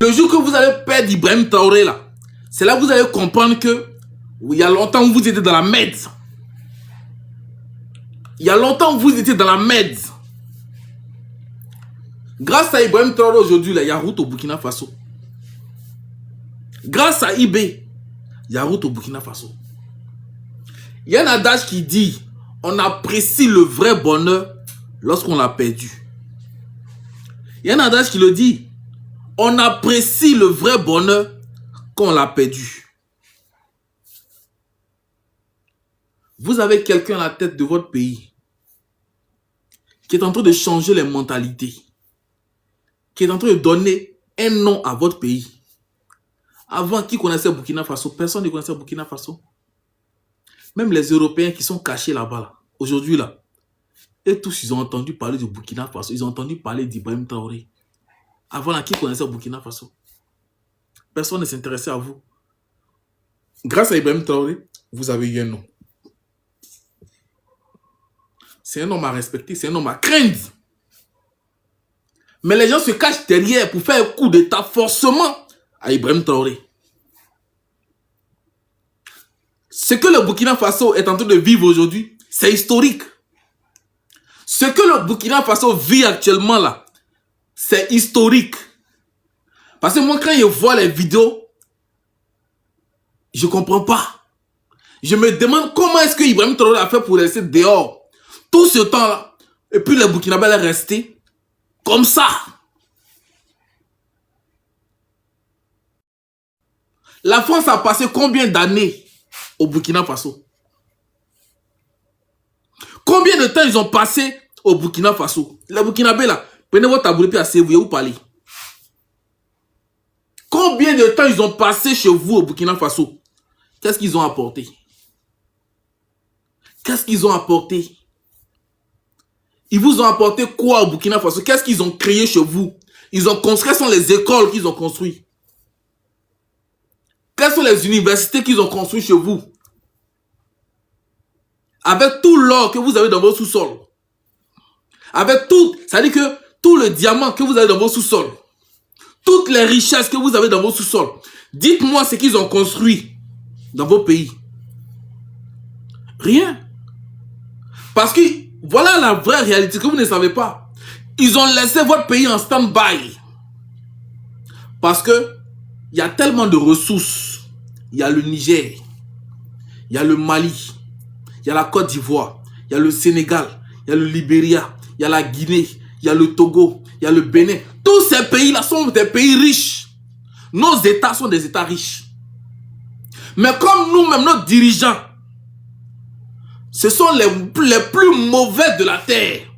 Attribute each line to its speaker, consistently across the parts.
Speaker 1: Le jour que vous allez perdre Ibrahim Traoré là, c'est là que vous allez comprendre que il y a longtemps vous étiez dans la merde. Il y a longtemps vous étiez dans la merde. Grâce à Ibrahim Traoré aujourd'hui, il y a route au Burkina Faso. Grâce à IB, il y a route au Burkina Faso. Il y a un adage qui dit, on apprécie le vrai bonheur lorsqu'on l'a perdu. Il y a un adage qui le dit, on apprécie le vrai bonheur quand on l'a perdu. Vous avez quelqu'un à la tête de votre pays qui est en train de changer les mentalités, qui est en train de donner un nom à votre pays. Avant, qui connaissait Burkina Faso? Personne ne connaissait Burkina Faso. Même les Européens qui sont cachés là-bas, là, aujourd'hui, là, et tous, ils ont entendu parler de Burkina Faso. Ils ont entendu parler d'Ibrahim Traoré. Avant, là, qui connaissait Burkina Faso? Personne ne s'intéressait à vous. Grâce à Ibrahim Traoré, vous avez eu un nom. C'est un homme à respecter, c'est un homme à craindre. Mais les gens se cachent derrière pour faire un coup d'état forcément à Ibrahim Traoré. Ce que le Burkina Faso est en train de vivre aujourd'hui, c'est historique. Ce que le Burkina Faso vit actuellement là, c'est historique. Parce que moi, quand je vois les vidéos, je ne comprends pas. Je me demande comment est-ce que Ibrahim Traoré a fait pour rester dehors tout ce temps-là. Et puis le Burkinabé est resté comme ça. La France a passé combien d'années au Burkina Faso? Combien de temps ils ont passé au Burkina Faso? Les Burkinabés là, prenez votre tabouret et asseyez-vous et vous parlez. Combien de temps ils ont passé chez vous au Burkina Faso? Qu'est-ce qu'ils ont apporté? Qu'est-ce qu'ils ont apporté? Ils vous ont apporté quoi au Burkina Faso? Qu'est-ce qu'ils ont créé chez vous? Ils ont construit, quelles sont les écoles qu'ils ont construites? Quelles sont les universités qu'ils ont construites chez vous? Avec tout l'or que vous avez dans vos sous-sols. Avec tout, c'est-à-dire que tout le diamant que vous avez dans vos sous-sols. Toutes les richesses que vous avez dans vos sous-sols. Dites-moi ce qu'ils ont construit dans vos pays. Rien. Parce que voilà la vraie réalité que vous ne savez pas. Ils ont laissé votre pays en stand-by. Parce que il y a tellement de ressources. Il y a le Niger, il y a le Mali, il y a la Côte d'Ivoire, il y a le Sénégal, il y a le Libéria, il y a la Guinée, il y a le Togo, il y a le Bénin. Tous ces pays-là sont des pays riches. Nos États sont des États riches. Mais comme nous-mêmes, nos dirigeants, ce sont les plus mauvais de la terre.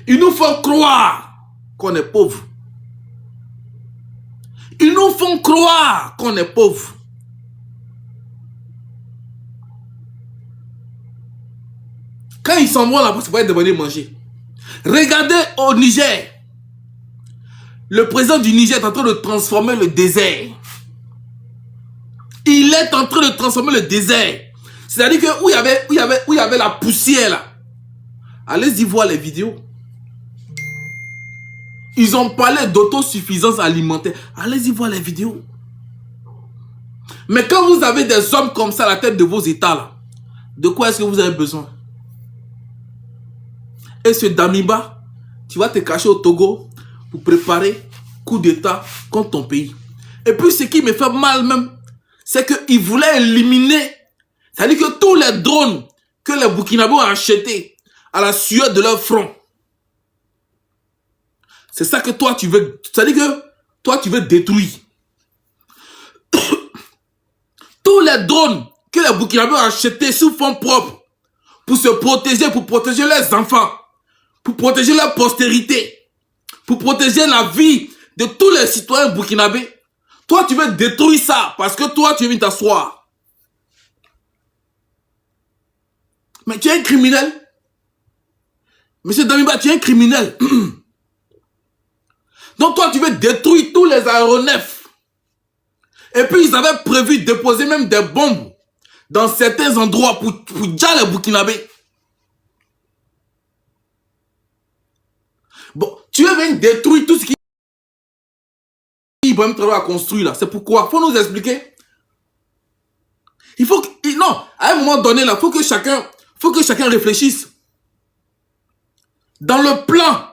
Speaker 1: Ils nous font croire qu'on est pauvre. Ils nous font croire qu'on est pauvre. Quand ils s'en vont là-bas, c'est pas être demander manger. Regardez au Niger. Le président du Niger est en train de transformer le désert. Il est en train de transformer le désert. C'est-à-dire que où il y avait la poussière là. Allez-y voir les vidéos. Ils ont parlé d'autosuffisance alimentaire. Allez-y voir les vidéos. Mais quand vous avez des hommes comme ça à la tête de vos États là, de quoi est-ce que vous avez besoin? Et ce Damiba, tu vas te cacher au Togo pour préparer coup d'État contre ton pays. Et puis ce qui me fait mal même, c'est qu'ils voulaient éliminer, c'est-à-dire que tous les drones que les Burkinabés ont achetés à la sueur de leur front, c'est ça que toi tu veux, c'est-à-dire que toi tu veux détruire. Tous les drones que les Burkinabés ont achetés sous fonds propres pour se protéger, pour protéger leurs enfants, pour protéger leur postérité, pour protéger la vie de tous les citoyens burkinabés. Toi, tu veux détruire ça parce que toi, tu es venu t'asseoir. Mais tu es un criminel. Monsieur Damiba, tu es un criminel. Donc toi, tu veux détruire tous les aéronefs. Et puis, ils avaient prévu de déposer même des bombes dans certains endroits pour déjà les Burkinabés. Bon, tu veux venir détruire tout ce qui Ibrahim Traoré a construit là, c'est pourquoi? Faut nous expliquer. Il faut que, non, à un moment donné là, faut que chacun réfléchisse. Dans le plan,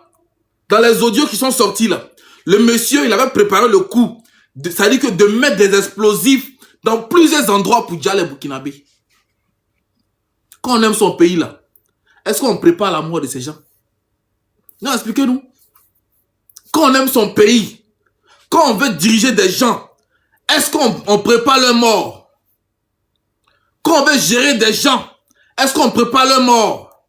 Speaker 1: dans les audios qui sont sortis là, le monsieur, il avait préparé le coup. C'est-à-dire que de mettre des explosifs dans plusieurs endroits pour dire les Burkinabés. Quand on aime son pays là, est-ce qu'on prépare la mort de ces gens? Non, expliquez-nous. Quand on aime son pays, quand on veut diriger des gens, est-ce qu'on prépare leur mort? Quand on veut gérer des gens, est-ce qu'on prépare leur mort?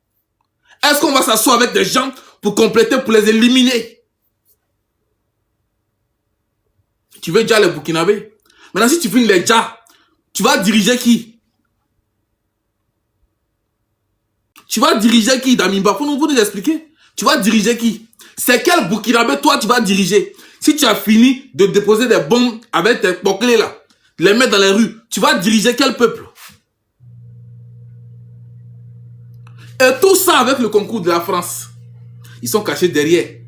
Speaker 1: Est-ce qu'on va s'asseoir avec des gens pour compléter, pour les éliminer? Tu veux déjà les Burkinabés? Maintenant, si tu finis les déjà, tu vas diriger qui? Tu vas diriger qui, Damimba? Faut nous expliquer. Tu vas diriger qui? C'est quel Burkinabé toi tu vas diriger? Si tu as fini de déposer des bombes avec tes bouclés là, les mettre dans les rues, tu vas diriger quel peuple? Et tout ça avec le concours de la France. Ils sont cachés derrière.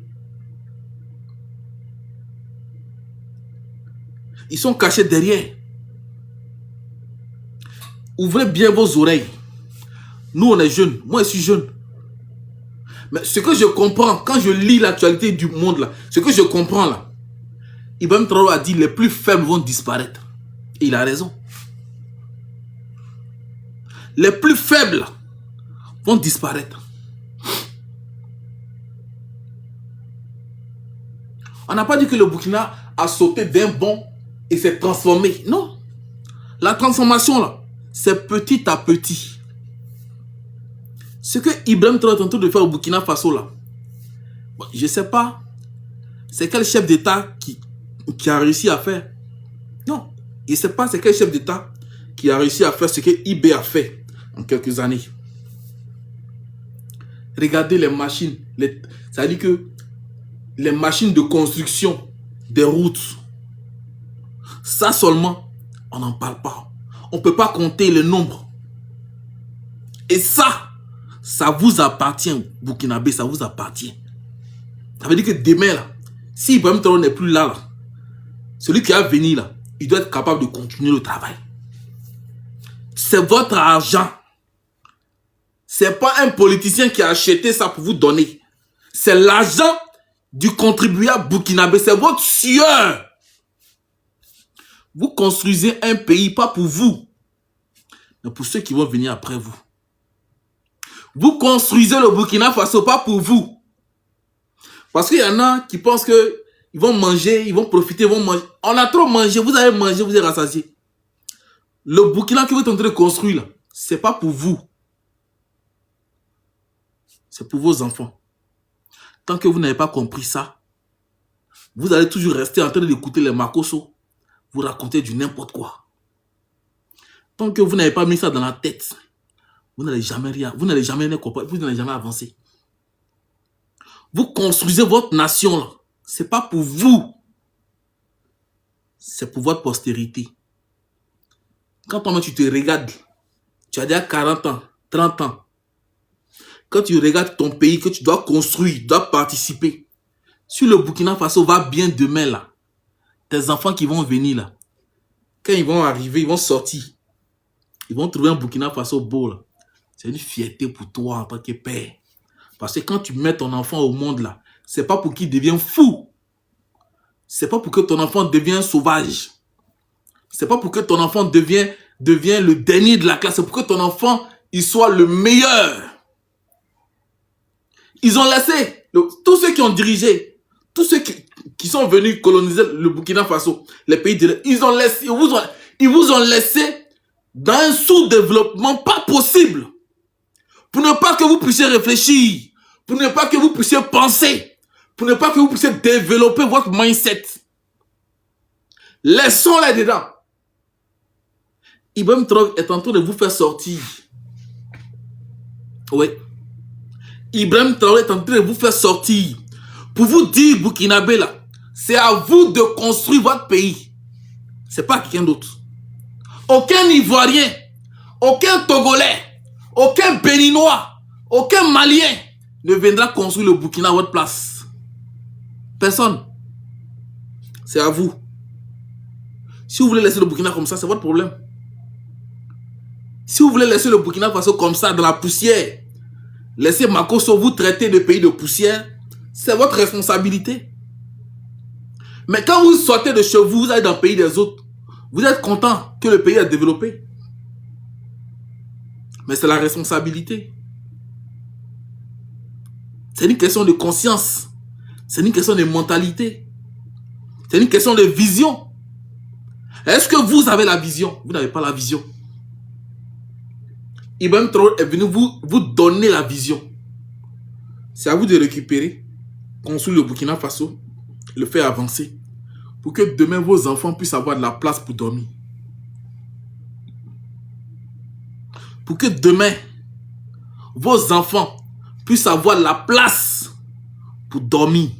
Speaker 1: Ils sont cachés derrière. Ouvrez bien vos oreilles. Nous, on est jeunes. Moi, je suis jeune. Mais ce que je comprends, quand je lis l'actualité du monde, là, ce que je comprends là, Ibrahim Traoré a dit les plus faibles vont disparaître. Et il a raison. Les plus faibles vont disparaître. On n'a pas dit que le Burkina a sauté d'un bond et s'est transformé. Non. La transformation là, c'est petit à petit. Ce que Ibrahim Traoré est en train de faire au Burkina Faso là, bon, je ne sais pas, c'est quel chef d'État qui a réussi à faire. Non, je ne sais pas c'est quel chef d'État qui a réussi à faire ce que IB a fait en quelques années. Regardez les machines, ça veut dire que les machines de construction des routes, ça seulement, on n'en parle pas. On ne peut pas compter le nombre. Et ça vous appartient, Burkinabé, ça vous appartient. Ça veut dire que demain, là, si Ibrahim Traoré n'est plus là, celui qui a venu là, il doit être capable de continuer le travail. C'est votre argent. C'est pas un politicien qui a acheté ça pour vous donner. C'est l'argent du contribuable burkinabé. C'est votre sueur. Vous construisez un pays, pas pour vous, mais pour ceux qui vont venir après vous. Vous construisez le Burkina Faso, pas pour vous. Parce qu'il y en a qui pensent que ils vont manger, ils vont profiter, ils vont manger. On a trop mangé, vous avez mangé, vous êtes rassasié. Le Burkina que vous êtes en train de construire, là, c'est pas pour vous. C'est pour vos enfants. Tant que vous n'avez pas compris ça, vous allez toujours rester en train d'écouter les Makosso vous raconter du n'importe quoi. Tant que vous n'avez pas mis ça dans la tête, vous n'allez jamais rien, vous n'allez jamais rien comprendre, vous n'allez jamais avancer. Vous construisez votre nation là. C'est pas pour vous. C'est pour votre postérité. Quand toi-même tu te regardes, tu as déjà 40 ans, 30 ans. Quand tu regardes ton pays que tu dois construire, tu dois participer. Si le Burkina Faso va bien demain là, tes enfants qui vont venir là, quand ils vont arriver, ils vont sortir. Ils vont trouver un Burkina Faso beau là. C'est une fierté pour toi en tant que père. Parce que quand tu mets ton enfant au monde là, c'est pas pour qu'il devienne fou. C'est pas pour que ton enfant devienne sauvage. C'est pas pour que ton enfant devienne le dernier de la classe. C'est pour que ton enfant, il soit le meilleur. Ils ont laissé, tous ceux qui ont dirigé, tous ceux qui sont venus coloniser le Burkina Faso, les pays de ils vous ont laissé dans un sous-développement pas possible. Pour ne pas que vous puissiez réfléchir, pour ne pas que vous puissiez penser, pour ne pas que vous puissiez développer votre mindset. Laissons là dedans. Ibrahim Traoré est en train de vous faire sortir. Oui. Ibrahim Traoré est en train de vous faire sortir. Pour vous dire, Burkinabé là, c'est à vous de construire votre pays. C'est pas quelqu'un d'autre. Aucun Ivoirien, aucun Togolais, aucun Béninois, aucun Malien ne viendra construire le Burkina à votre place. Personne. C'est à vous. Si vous voulez laisser le Burkina comme ça, c'est votre problème. Si vous voulez laisser le Burkina Faso comme ça, dans la poussière, laissez Makosso vous traiter de pays de poussière, c'est votre responsabilité. Mais quand vous sortez de chez vous, vous allez dans le pays des autres, vous êtes content que le pays est développé. Mais c'est la responsabilité. C'est une question de conscience. C'est une question de mentalité. C'est une question de vision. Est-ce que vous avez la vision? Vous n'avez pas la vision. Ibrahim Traoré est venu vous donner la vision. C'est à vous de récupérer, construire le Burkina Faso, le faire avancer, pour que demain vos enfants puissent avoir de la place pour dormir. Pour que demain vos enfants puissent avoir de la place pour dormir.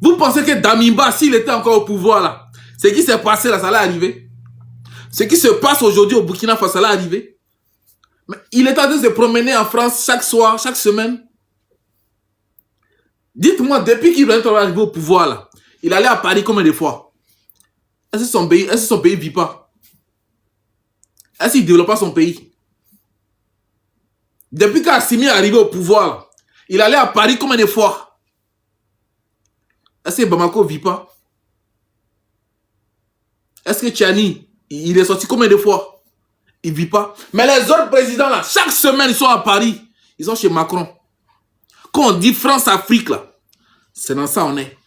Speaker 1: Vous pensez que Damiba, s'il était encore au pouvoir là, ce qui s'est passé là, ça allait arriver? Ce qui se passe aujourd'hui au Burkina Faso, ça allait arriver? Mais il est en train de se promener en France chaque soir, chaque semaine. Dites-moi, depuis qu'il est arrivé au pouvoir là, il allait à Paris combien de fois? Est-ce que son pays ne vit pas? Est-ce qu'il ne développe pas son pays? Depuis qu'Assimi est arrivé au pouvoir là, il allait à Paris combien de fois? Est-ce que Bamako ne vit pas? Est-ce que Tchani, il est sorti combien de fois? Il ne vit pas. Mais les autres présidents là, chaque semaine ils sont à Paris. Ils sont chez Macron. Quand on dit France-Afrique là, c'est dans ça on est.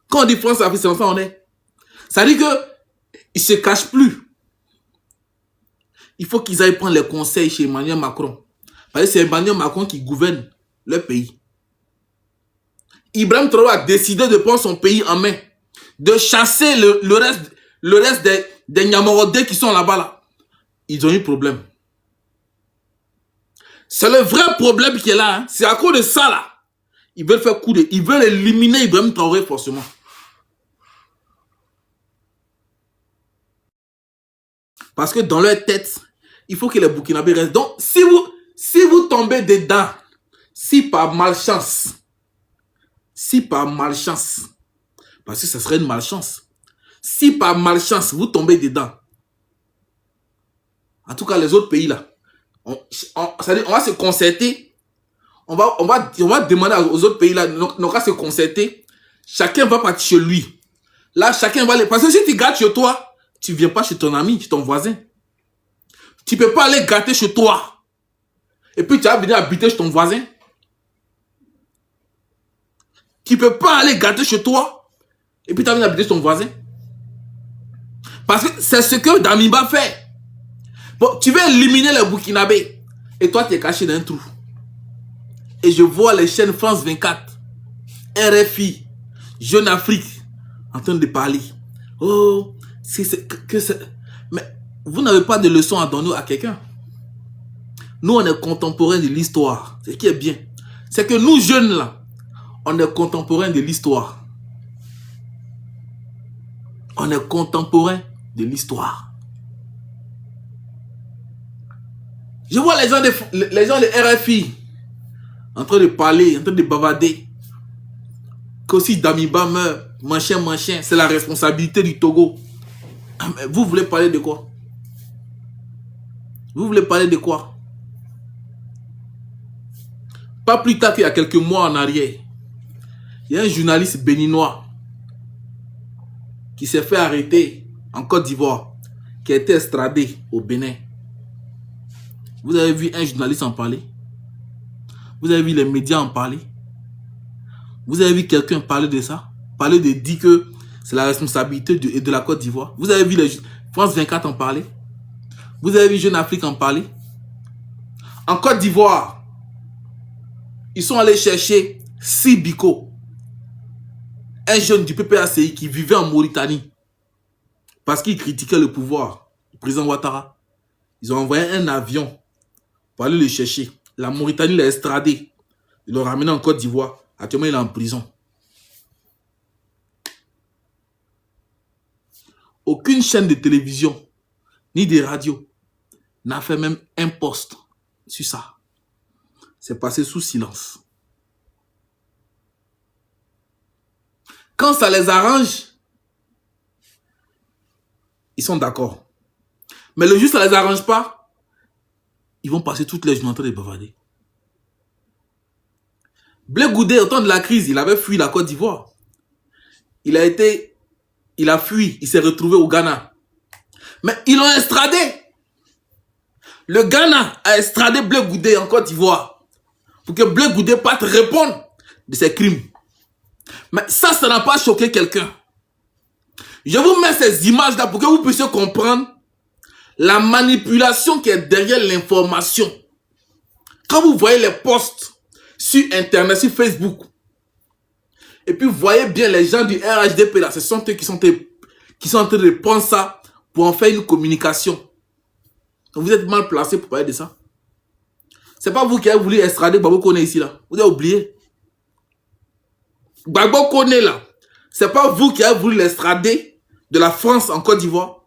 Speaker 1: Quand on dit France-Afrique, c'est dans ça on est. Ça dit que ils ne se cachent plus. Il faut qu'ils aillent prendre les conseils chez Emmanuel Macron. Parce que c'est Emmanuel Macron qui gouverne le pays. Ibrahim Traoré a décidé de prendre son pays en main. De chasser le reste des Nyamorodés qui sont là-bas. Là. Ils ont eu problème. C'est le vrai problème qui est là. Hein. C'est à cause de ça là. Ils veulent faire coup de... Ils veulent éliminer Ibrahim Traoré forcément. Parce que dans leur tête, il faut que les Burkinabés restent. Donc, si vous tombez dedans, si par malchance, parce que ce serait une malchance, si par malchance vous tombez dedans, en tout cas les autres pays là, on va se concerter, on va demander aux autres pays là, on va se concerter, chacun va partir chez lui. Là, chacun va aller, parce que si tu gardes chez toi, tu ne viens pas chez ton ami, chez ton voisin. Tu ne peux pas aller gâter chez toi. Et puis tu vas venir habiter chez ton voisin. Tu ne peux pas aller gâter chez toi. Et puis tu vas venir habiter chez ton voisin. Parce que c'est ce que Damiba fait. Bon, tu veux éliminer les Burkinabés. Et toi, tu es caché dans un trou. Et je vois les chaînes France 24, RFI, Jeune Afrique, en train de parler. Oh, mais vous n'avez pas de leçon à donner à quelqu'un. Nous, on est contemporains de l'histoire. Ce qui est bien, c'est que nous, jeunes, là, on est contemporains de l'histoire. On est contemporains de l'histoire. Je vois les gens de RFI en train de parler, en train de bavarder. Que si Damiba meurt, machin, c'est la responsabilité du Togo. Mais vous voulez parler de quoi? Vous voulez parler de quoi? Pas plus tard qu'il y a quelques mois en arrière, il y a un journaliste béninois qui s'est fait arrêter en Côte d'Ivoire, qui a été extradé au Bénin. Vous avez vu un journaliste en parler? Vous avez vu les médias en parler? Vous avez vu quelqu'un parler de ça? Parler de dire que c'est la responsabilité de la Côte d'Ivoire? Vous avez vu les France 24 en parler? Vous avez vu Jeune Afrique en parler? En Côte d'Ivoire, ils sont allés chercher Sibiko, un jeune du PPACI qui vivait en Mauritanie, parce qu'il critiquait le pouvoir, le président Ouattara. Ils ont envoyé un avion pour aller le chercher. La Mauritanie l'a extradé. Ils l'ont ramené en Côte d'Ivoire. Actuellement, il est en prison. Aucune chaîne de télévision, ni de radio, n'a fait même un post sur ça. c'est passé sous silence. Quand ça les arrange, ils sont d'accord. Mais le jour où ça ne les arrange pas, ils vont passer toutes les journées en train de bavarder. Blé Goudé, au temps de la crise, il avait fui la Côte d'Ivoire. Il a fui, il s'est retrouvé au Ghana. Mais ils l'ont extradé. Le Ghana a extradé Blé Goudé en Côte d'Ivoire pour que Blé Goudé parte répondre de ses crimes. Mais ça n'a pas choqué quelqu'un. Je vous mets ces images-là pour que vous puissiez comprendre la manipulation qui est derrière l'information. Quand vous voyez les posts sur Internet, sur Facebook, et puis vous voyez bien les gens du RHDP là, ce sont eux qui sont en train de prendre ça pour en faire une communication. Donc vous êtes mal placé pour parler de ça. C'est pas vous qui avez voulu extrader Gbagbo Kone ici là. Vous avez oublié. Gbagbo Kone là, c'est pas vous qui avez voulu l'extrader de la France en Côte d'Ivoire.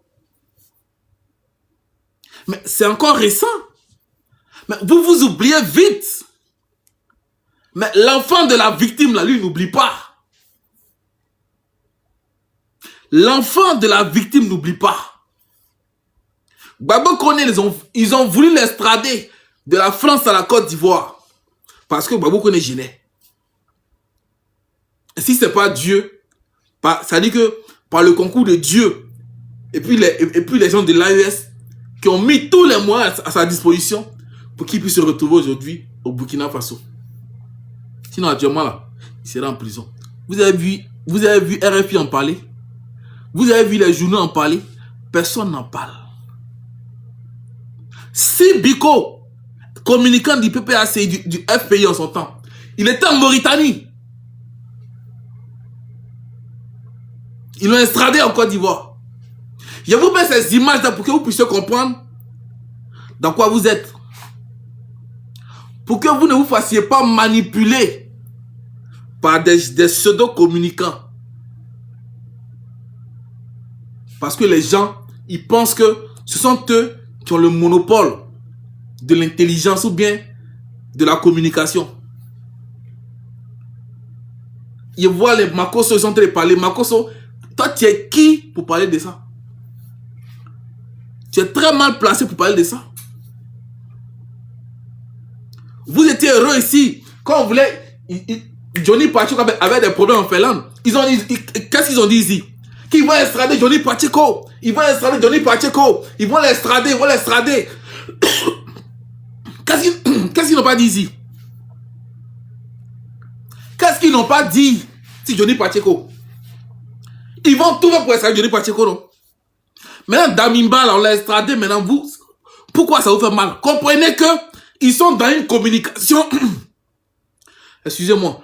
Speaker 1: Mais c'est encore récent. Mais vous vous oubliez vite. Mais l'enfant de la victime là, lui, n'oublie pas. L'enfant de la victime n'oublie pas. Gbagbo Kone, ils ont voulu l'extrader de la France à la Côte d'Ivoire. Parce que Gbagbo Kone gênait. Si ce n'est pas Dieu, ça dit que par le concours de Dieu, et puis les gens de l'AES qui ont mis tous les moyens à sa disposition pour qu'il puisse se retrouver aujourd'hui au Burkina Faso. Sinon, actuellement, là, il sera en prison. Vous avez vu RFI en parler? Vous avez vu les journaux en parler? Personne n'en parle. Si Biko, communicant du PPAC, du FPI en son temps, il était en Mauritanie. Ils l'ont extradé en Côte d'Ivoire. Je vous mets ces images-là pour que vous puissiez comprendre dans quoi vous êtes. Pour que vous ne vous fassiez pas manipuler par des pseudo-communicants. Parce que les gens, ils pensent que ce sont eux qui ont le monopole de l'intelligence ou bien de la communication. Ils voient les Makosso, ils sont en train de parler. Makosso, toi, tu es qui pour parler de ça? Tu es très mal placé pour parler de ça. Vous étiez heureux ici. Quand on voulait... Johnny Pacheco avait des problèmes en Finlande. Qu'est-ce qu'ils ont dit ici? Qu'ils vont extrader Johnny Pacheco. Ils vont extrader Johnny Pacheco. Ils vont l'extrader, ils vont l'extrader. Qu'est-ce qu'ils n'ont pas dit ici? Qu'est-ce qu'ils n'ont pas dit si Johnny Pacheco? Ils vont tout faire pour extrader Johnny Pacheco, non? Maintenant, Damimba, là, on l'a extradé. Maintenant, vous, pourquoi ça vous fait mal? Comprenez que ils sont dans une communication. Excusez-moi.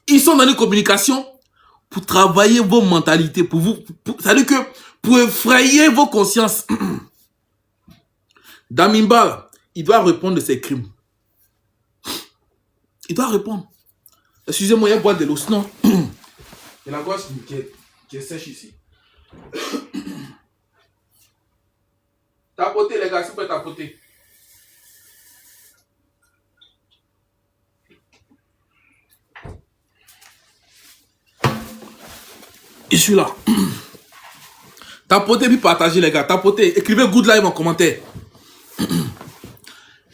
Speaker 1: Ils sont dans une communication pour travailler vos mentalités, pour vous. C'est-à-dire que pour effrayer vos consciences. Damimba, là, il doit répondre de ses crimes. Il doit répondre. Excusez-moi, il y a boire de l'eau, sinon. Il y a la gorge qui est sèche ici. Tapotez, les gars, s'il vous plaît, tapotez. Je suis là. Tapotez puis partagez, les gars. Tapotez. Écrivez good live en commentaire.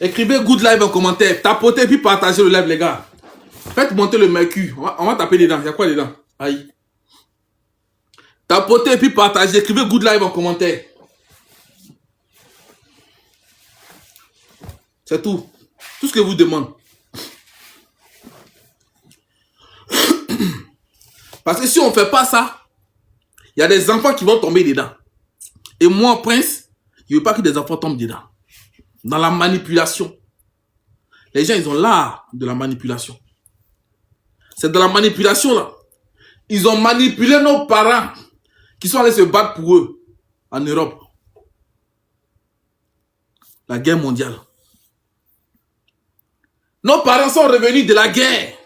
Speaker 1: Écrivez good live en commentaire. Tapotez puis partagez le live, les gars. Faites monter le mercure. On va taper dedans. Il y a quoi dedans? Aïe. Tapotez puis partagez. Écrivez good live en commentaire. C'est tout. Tout ce que je vous demande. Parce que si on ne fait pas ça, il y a des enfants qui vont tomber dedans. Et moi, Prince, je ne veux pas que des enfants tombent dedans. Dans la manipulation. Les gens, ils ont l'art de la manipulation. C'est dans la manipulation, là. Ils ont manipulé nos parents qui sont allés se battre pour eux en Europe. La guerre mondiale. Nos parents sont revenus de la guerre.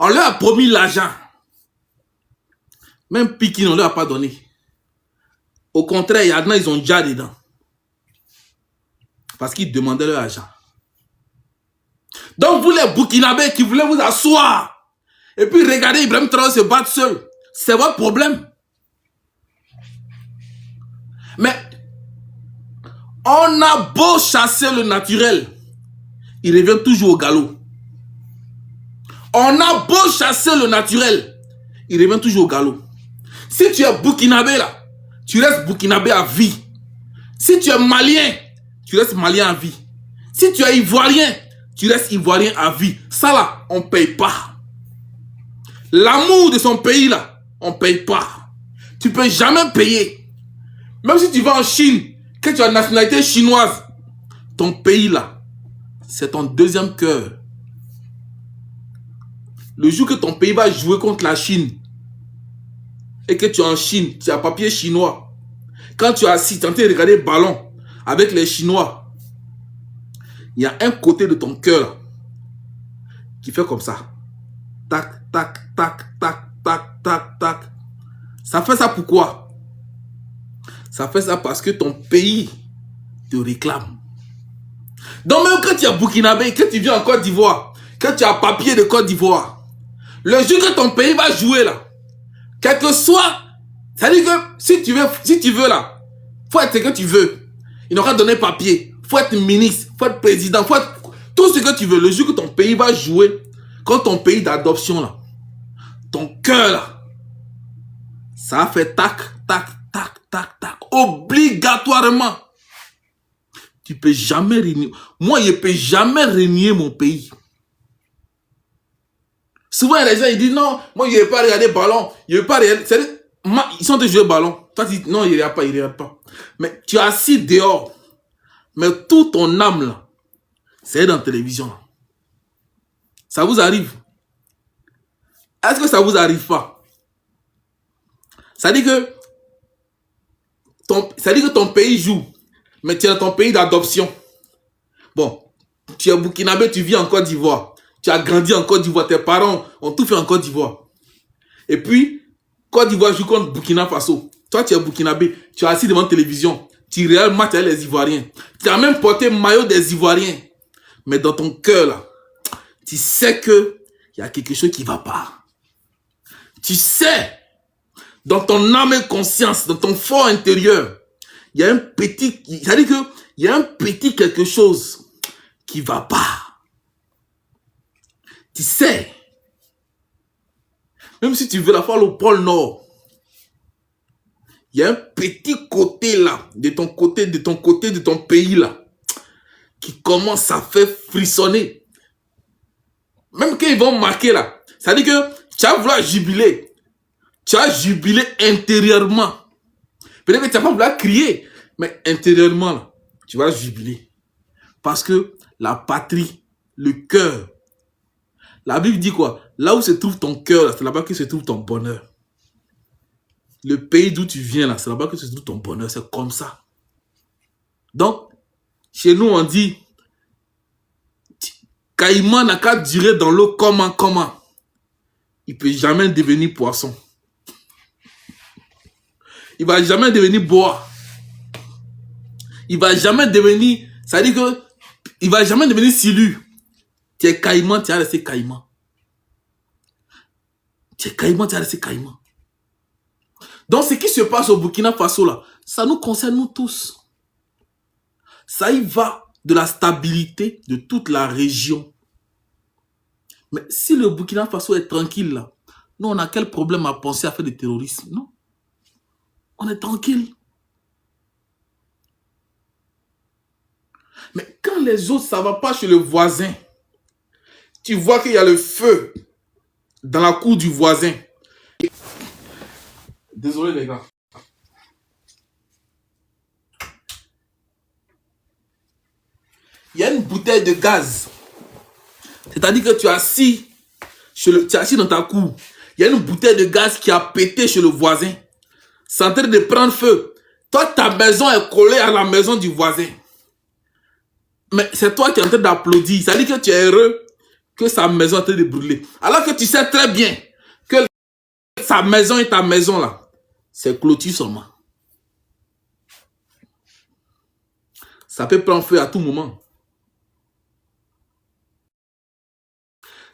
Speaker 1: On leur a promis l'argent. Même Pikin, on ne leur a pas donné. Au contraire, il y a dedans, ils ont déjà dedans. Parce qu'ils demandaient leur argent. Donc vous les Burkinabés qui voulez vous asseoir et puis regardez Ibrahim Traoré se battre seul, c'est votre problème. Mais on a beau chasser le naturel, il revient toujours au galop. On a beau chasser le naturel, il revient toujours au galop. Si tu es Burkinabé là, tu restes Burkinabé à vie. Si tu es Malien, tu restes Malien à vie. Si tu es Ivoirien, tu restes Ivoirien à vie. Ça là, on ne paye pas. L'amour de son pays là, on ne paye pas. Tu ne peux jamais payer. Même si tu vas en Chine, que tu as une nationalité chinoise, ton pays là, c'est ton deuxième cœur. Le jour que ton pays va jouer contre la Chine, et que tu es en Chine, tu as papier chinois, quand tu es assis, tu es en train de regarder le ballon avec les Chinois, il y a un côté de ton cœur qui fait comme ça. Tac, tac, tac, tac, tac, tac, tac. Ça fait ça pourquoi? Ça fait ça parce que ton pays te réclame. Donc même quand tu es Burkinabé, que tu viens en Côte d'Ivoire, que tu as papier de Côte d'Ivoire, le jour que ton pays va jouer là, quel que soit, ça dit que si tu veux là, faut être ce que tu veux. Il n'aura donné papier, faut être ministre, faut être président, faut être tout ce que tu veux. Le jour que ton pays va jouer, quand ton pays d'adoption là, ton cœur là, ça fait tac, tac, tac, tac, tac, obligatoirement. Tu peux jamais régner. Moi, je ne peux jamais régner mon pays. Souvent, les gens ils disent non, moi, je ne vais pas regarder le ballon. Je ne vais pas regarder. Ils sont de jouer le ballon. Toi, tu dis non, il ne regarde pas, il ne regarde pas. Mais tu es assis dehors. Mais toute ton âme, là, c'est dans la télévision. Là. Ça vous arrive? Est-ce que ça ne vous arrive pas? Ça dit que ton pays joue. Mais tu es dans ton pays d'adoption. Bon, tu es Burkinabé, tu vis en Côte d'Ivoire. Tu as grandi en Côte d'Ivoire. Tes parents ont tout fait en Côte d'Ivoire. Et puis, Côte d'Ivoire joue contre Burkina Faso. Toi, tu es Burkinabé. Tu es assis devant la télévision. Tu regardes le match avec les Ivoiriens. Tu as même porté le maillot des Ivoiriens. Mais dans ton cœur, là, tu sais qu'il y a quelque chose qui ne va pas. Tu sais, dans ton âme et conscience, dans ton fort intérieur, il y a un petit, c'est-à-dire qu'il y a un petit quelque chose qui ne va pas. Tu sais, même si tu veux la faire au pôle Nord, il y a un petit côté là, de ton pays là, qui commence à faire frissonner. Même quand ils vont marquer là, ça veut dire que tu vas vouloir jubiler. Tu vas jubiler intérieurement. Peut-être que tu vas pas vouloir crier, mais intérieurement, là, tu vas jubiler. Parce que la patrie, le cœur, la Bible dit quoi? Là où se trouve ton cœur, c'est là-bas que se trouve ton bonheur. Le pays d'où tu viens, là, c'est là-bas que se trouve ton bonheur. C'est comme ça. Donc, chez nous, on dit, caïman n'a qu'à durer dans l'eau comment? Il ne peut jamais devenir poisson. Il ne va jamais devenir bois. Il ne va jamais devenir, ça veut dire que, il ne va jamais devenir silu. Tu es caïman, tu as resté caïman. Tu es caïman, tu as resté caïman. Donc, ce qui se passe au Burkina Faso, là, ça nous concerne nous tous. Ça y va de la stabilité de toute la région. Mais si le Burkina Faso est tranquille, là, nous, on a quel problème à penser à faire du terrorisme? Non. On est tranquille. Mais quand les autres, ça ne va pas chez le voisin, tu vois qu'il y a le feu dans la cour du voisin. Désolé les gars. Il y a une bouteille de gaz. C'est-à-dire que tu es assis dans ta cour. Il y a une bouteille de gaz qui a pété chez le voisin. C'est en train de prendre feu. Toi, ta maison est collée à la maison du voisin. Mais c'est toi qui es en train d'applaudir. Ça veut dire que tu es heureux que sa maison est en train de brûler. Alors que tu sais très bien que sa maison et ta maison là, c'est clôture seulement. Ça peut prendre feu à tout moment.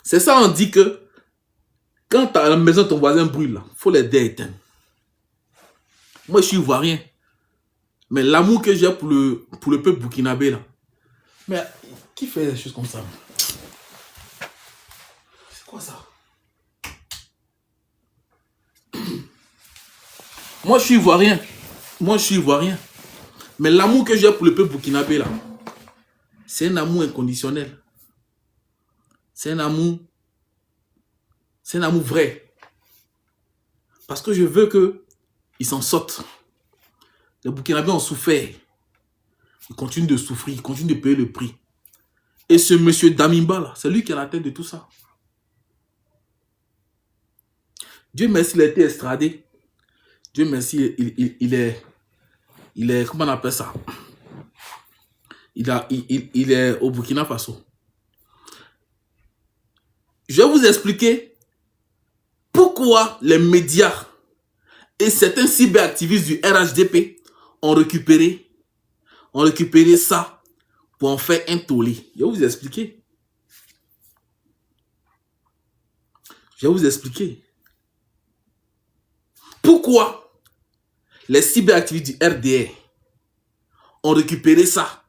Speaker 1: C'est ça, on dit que quand à la maison, ton voisin brûle, il faut l'aider à éteindre. Moi, je suis ivoirien. Mais l'amour que j'ai pour le peuple burkinabé, là. Mais qui fait des choses comme ça? C'est quoi ça? Moi, je suis ivoirien. Mais l'amour que j'ai pour le peuple burkinabé, là, c'est un amour inconditionnel. C'est un amour vrai. Parce que je veux qu'ils s'en sortent. Les Burkinabés ont souffert. Ils continuent de souffrir, ils continuent de payer le prix. Et ce monsieur Damimba, là, c'est lui qui est à la tête de tout ça. Dieu merci, il a été extradé. Dieu merci, il est, comment on appelle ça? Il est au Burkina Faso. Je vais vous expliquer pourquoi les médias et certains cyberactivistes du RHDP ont récupéré ça pour en faire un tollé. Je vais vous expliquer. Pourquoi les cyberactivistes du RDR ont récupéré ça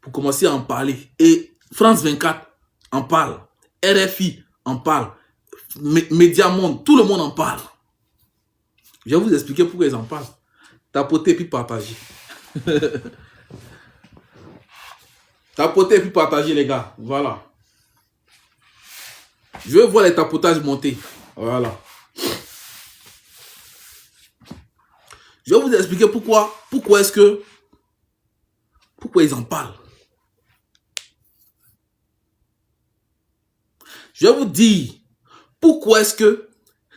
Speaker 1: pour commencer à en parler. Et France 24 en parle. RFI en parle. Média Monde, tout le monde en parle. Je vais vous expliquer pourquoi ils en parlent. Tapotez puis partagez. Tapotez puis partagez, les gars. Voilà. Je veux voir les tapotages monter. Voilà. Je vais vous expliquer pourquoi ils en parlent. Je vais vous dire pourquoi est-ce que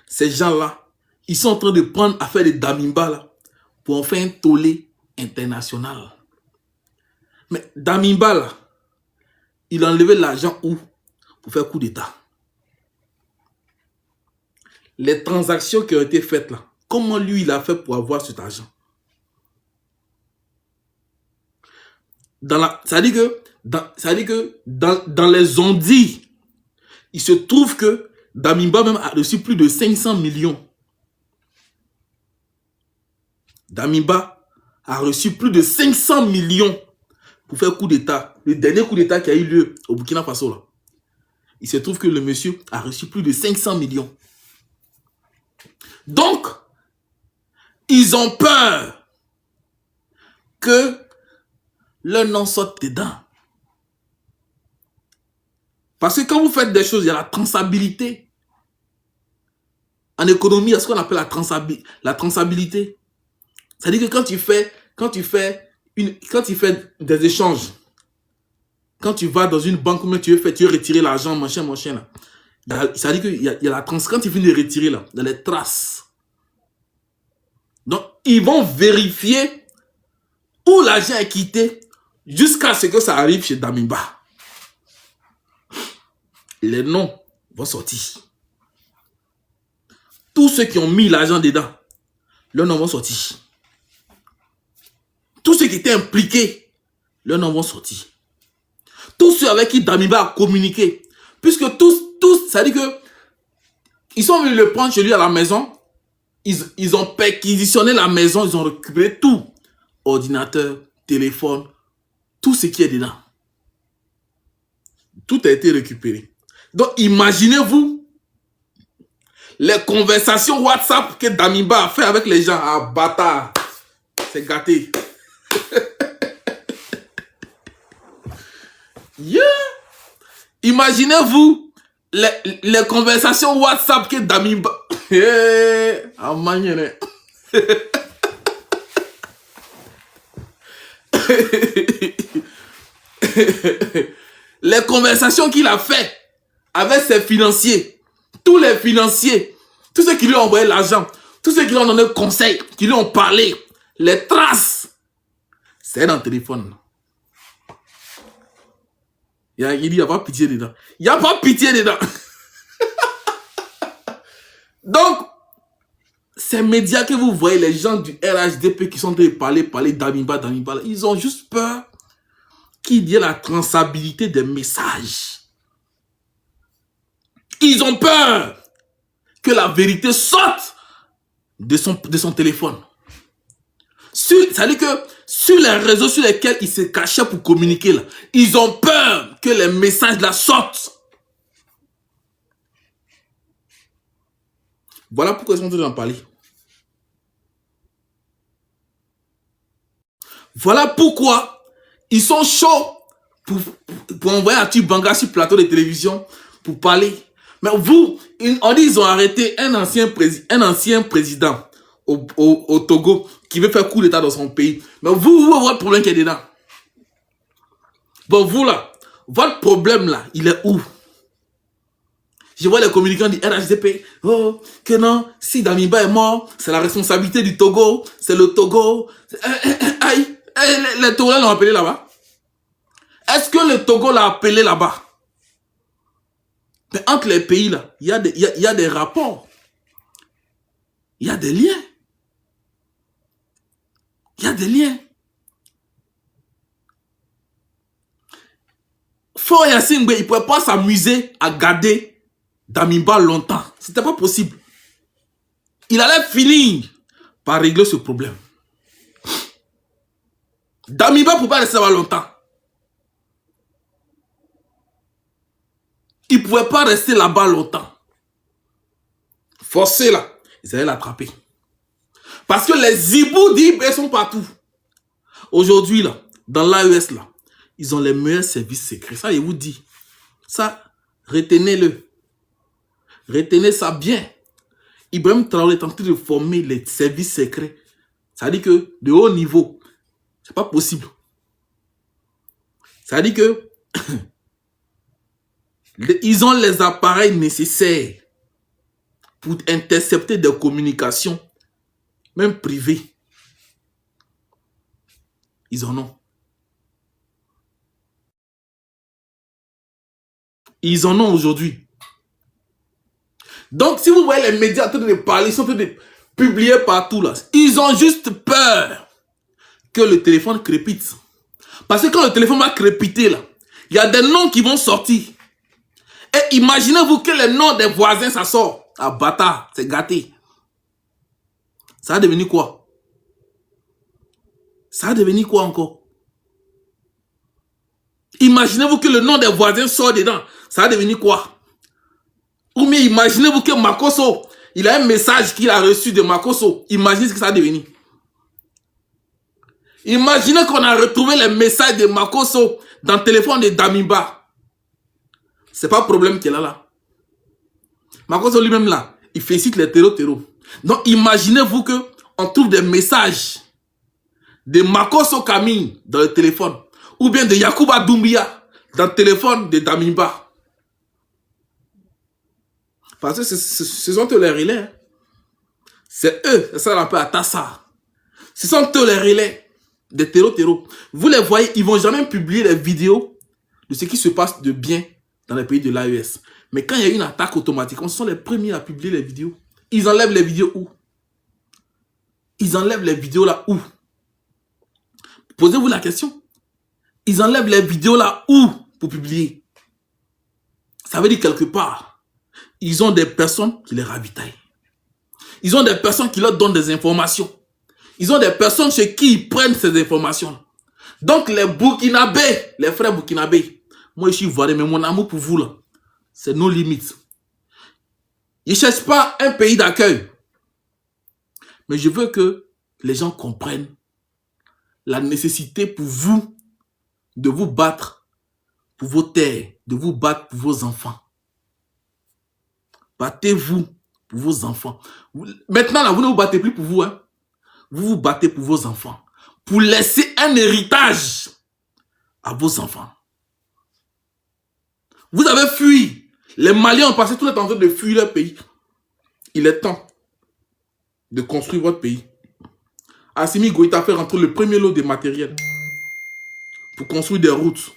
Speaker 1: ces gens-là, ils sont en train de prendre à faire des Damimba là, pour en faire un tollé international. Mais Damimba là, il a enlevé l'argent où? Pour faire coup d'État. Les transactions qui ont été faites là, comment lui il a fait pour avoir cet argent? Ça dit que dans les ondits, il se trouve que Damimba même a reçu plus de 500 millions. Damimba a reçu plus de 500 millions pour faire coup d'État. Le dernier coup d'État qui a eu lieu au Burkina Faso là. Il se trouve que le monsieur a reçu plus de 500 millions. Donc, ils ont peur que leur nom sorte dedans. Parce que quand vous faites des choses, il y a la traçabilité. En économie, il y a ce qu'on appelle la traçabilité. C'est-à-dire que quand tu fais des échanges, quand tu vas dans une banque, comment tu veux retirer l'argent, machin là. C'est-à-dire qu'il y a la trace. Quand tu finis de retirer là, il y a les traces. Donc, ils vont vérifier où l'argent est quitté jusqu'à ce que ça arrive chez Damimba. Les noms vont sortir. Tous ceux qui ont mis l'argent dedans, leurs noms vont sortir. Tous ceux qui étaient impliqués, leurs noms vont sortir. Tous ceux avec qui Damimba a communiqué, puisque tous, ça dit que ils sont venus le prendre chez lui à la maison, ils ont perquisitionné la maison, ils ont récupéré tout. Ordinateur, téléphone, tout ce qui est dedans. Tout a été récupéré. Donc, imaginez-vous les conversations WhatsApp que Damimba a fait avec les gens. Ah, bâtard. C'est gâté. Yeah. Imaginez-vous les conversations WhatsApp que Damimba... Ah, manière. Les conversations qu'il a fait avec ses financiers, tous les financiers, tous ceux qui lui ont envoyé l'argent, tous ceux qui lui ont donné conseil, qui lui ont parlé, les traces, c'est dans le téléphone. Il dit, il n'y a pas pitié dedans. Il n'y a pas pitié dedans. Donc, ces médias que vous voyez, les gens du RHDP qui sont en train de parler Damimba, ils ont juste peur qu'il y ait la traçabilité des messages. Ils ont peur que la vérité sorte de son téléphone. C'est-à-dire que sur les réseaux sur lesquels ils se cachaient pour communiquer, là, ils ont peur que les messages là sortent. Voilà pourquoi ils sont en train d'en parler. Voilà pourquoi ils sont chauds pour envoyer un petit banga sur plateau de télévision pour parler. Mais vous, on dit qu'ils ont arrêté un ancien président au Togo qui veut faire coup d'état dans son pays. Mais vous, votre problème qui est dedans. Bon, vous là, votre problème là, il est où? Je vois les communicants du RHDP, oh, que non, si Damiba est mort, c'est la responsabilité du Togo, c'est le Togo. Aïe, les Togolais l'ont appelé là-bas. Est-ce que le Togo l'a appelé là-bas? Mais entre les pays là, il y a des rapports. Il y a des liens. Il y a des liens. Fort Yassine, il ne pouvait pas s'amuser à garder Damiba longtemps. C'était pas possible. Il allait finir par régler ce problème. Damiba ne pouvait pas rester là-bas longtemps. Il ne pouvait pas rester là-bas longtemps. Forcé là, ils allaient l'attraper. Parce que les hiboux d'Ib sont partout. Aujourd'hui là, dans l'AES là, ils ont les meilleurs services secrets. Ça, je vous dis. Ça, retenez-le. Retenez ça bien. Ibrahim Traoré est en train de former les services secrets. Ça veut dire que de haut niveau, c'est pas possible. Ça veut dire que ils ont les appareils nécessaires pour intercepter des communications, même privées. Ils en ont. Ils en ont aujourd'hui. Donc, si vous voyez les médias en train de parler, ils sont en train de publier partout là. Ils ont juste peur que le téléphone crépite. Parce que quand le téléphone va crépiter là, il y a des noms qui vont sortir. Et imaginez-vous que les noms des voisins, ça sort. Ah, bâtard, c'est gâté. Ça va devenir quoi? Ça va devenir quoi encore? Imaginez-vous que le nom des voisins sort dedans. Ça va devenir quoi? Ou bien imaginez-vous que Makosso, il a un message qu'il a reçu de Makosso. Imaginez ce que ça va devenir. Imaginez qu'on a retrouvé les messages de Makosso dans le téléphone de Damiba. C'est pas un problème qu'il a là. Makosso lui-même là, il félicite les terreaux. Donc imaginez-vous que on trouve des messages de Makosso Camille dans le téléphone. Ou bien de Yacouba Doumbia dans le téléphone de Damiba. Parce que ce sont eux les relais. C'est eux, ça l'appelle à Tassa. Ce sont eux les relais des terreaux. Vous les voyez, ils ne vont jamais publier les vidéos de ce qui se passe de bien dans les pays de l'AES. Mais quand il y a une attaque automatiquement, ce sont les premiers à publier les vidéos. Ils enlèvent les vidéos où? Ils enlèvent les vidéos là où? Posez-vous la question. Ils enlèvent les vidéos là où pour publier? Ça veut dire quelque part. Ils ont des personnes qui les ravitaillent. Ils ont des personnes qui leur donnent des informations. Ils ont des personnes chez qui ils prennent ces informations. Donc les Burkinabés, les frères Burkinabés, moi je suis ivoirien, mais mon amour pour vous là, c'est nos limites. Ils ne cherchent pas un pays d'accueil. Mais je veux que les gens comprennent la nécessité pour vous de vous battre pour vos terres, de vous battre pour vos enfants. Battez-vous pour vos enfants. Maintenant, là, vous ne vous battez plus pour vous. Hein. Vous vous battez pour vos enfants. Pour laisser un héritage à vos enfants. Vous avez fui. Les Maliens ont passé tout le temps en train de fuir leur pays. Il est temps de construire votre pays. Assimi Goïta a fait rentrer le premier lot de matériel pour construire des routes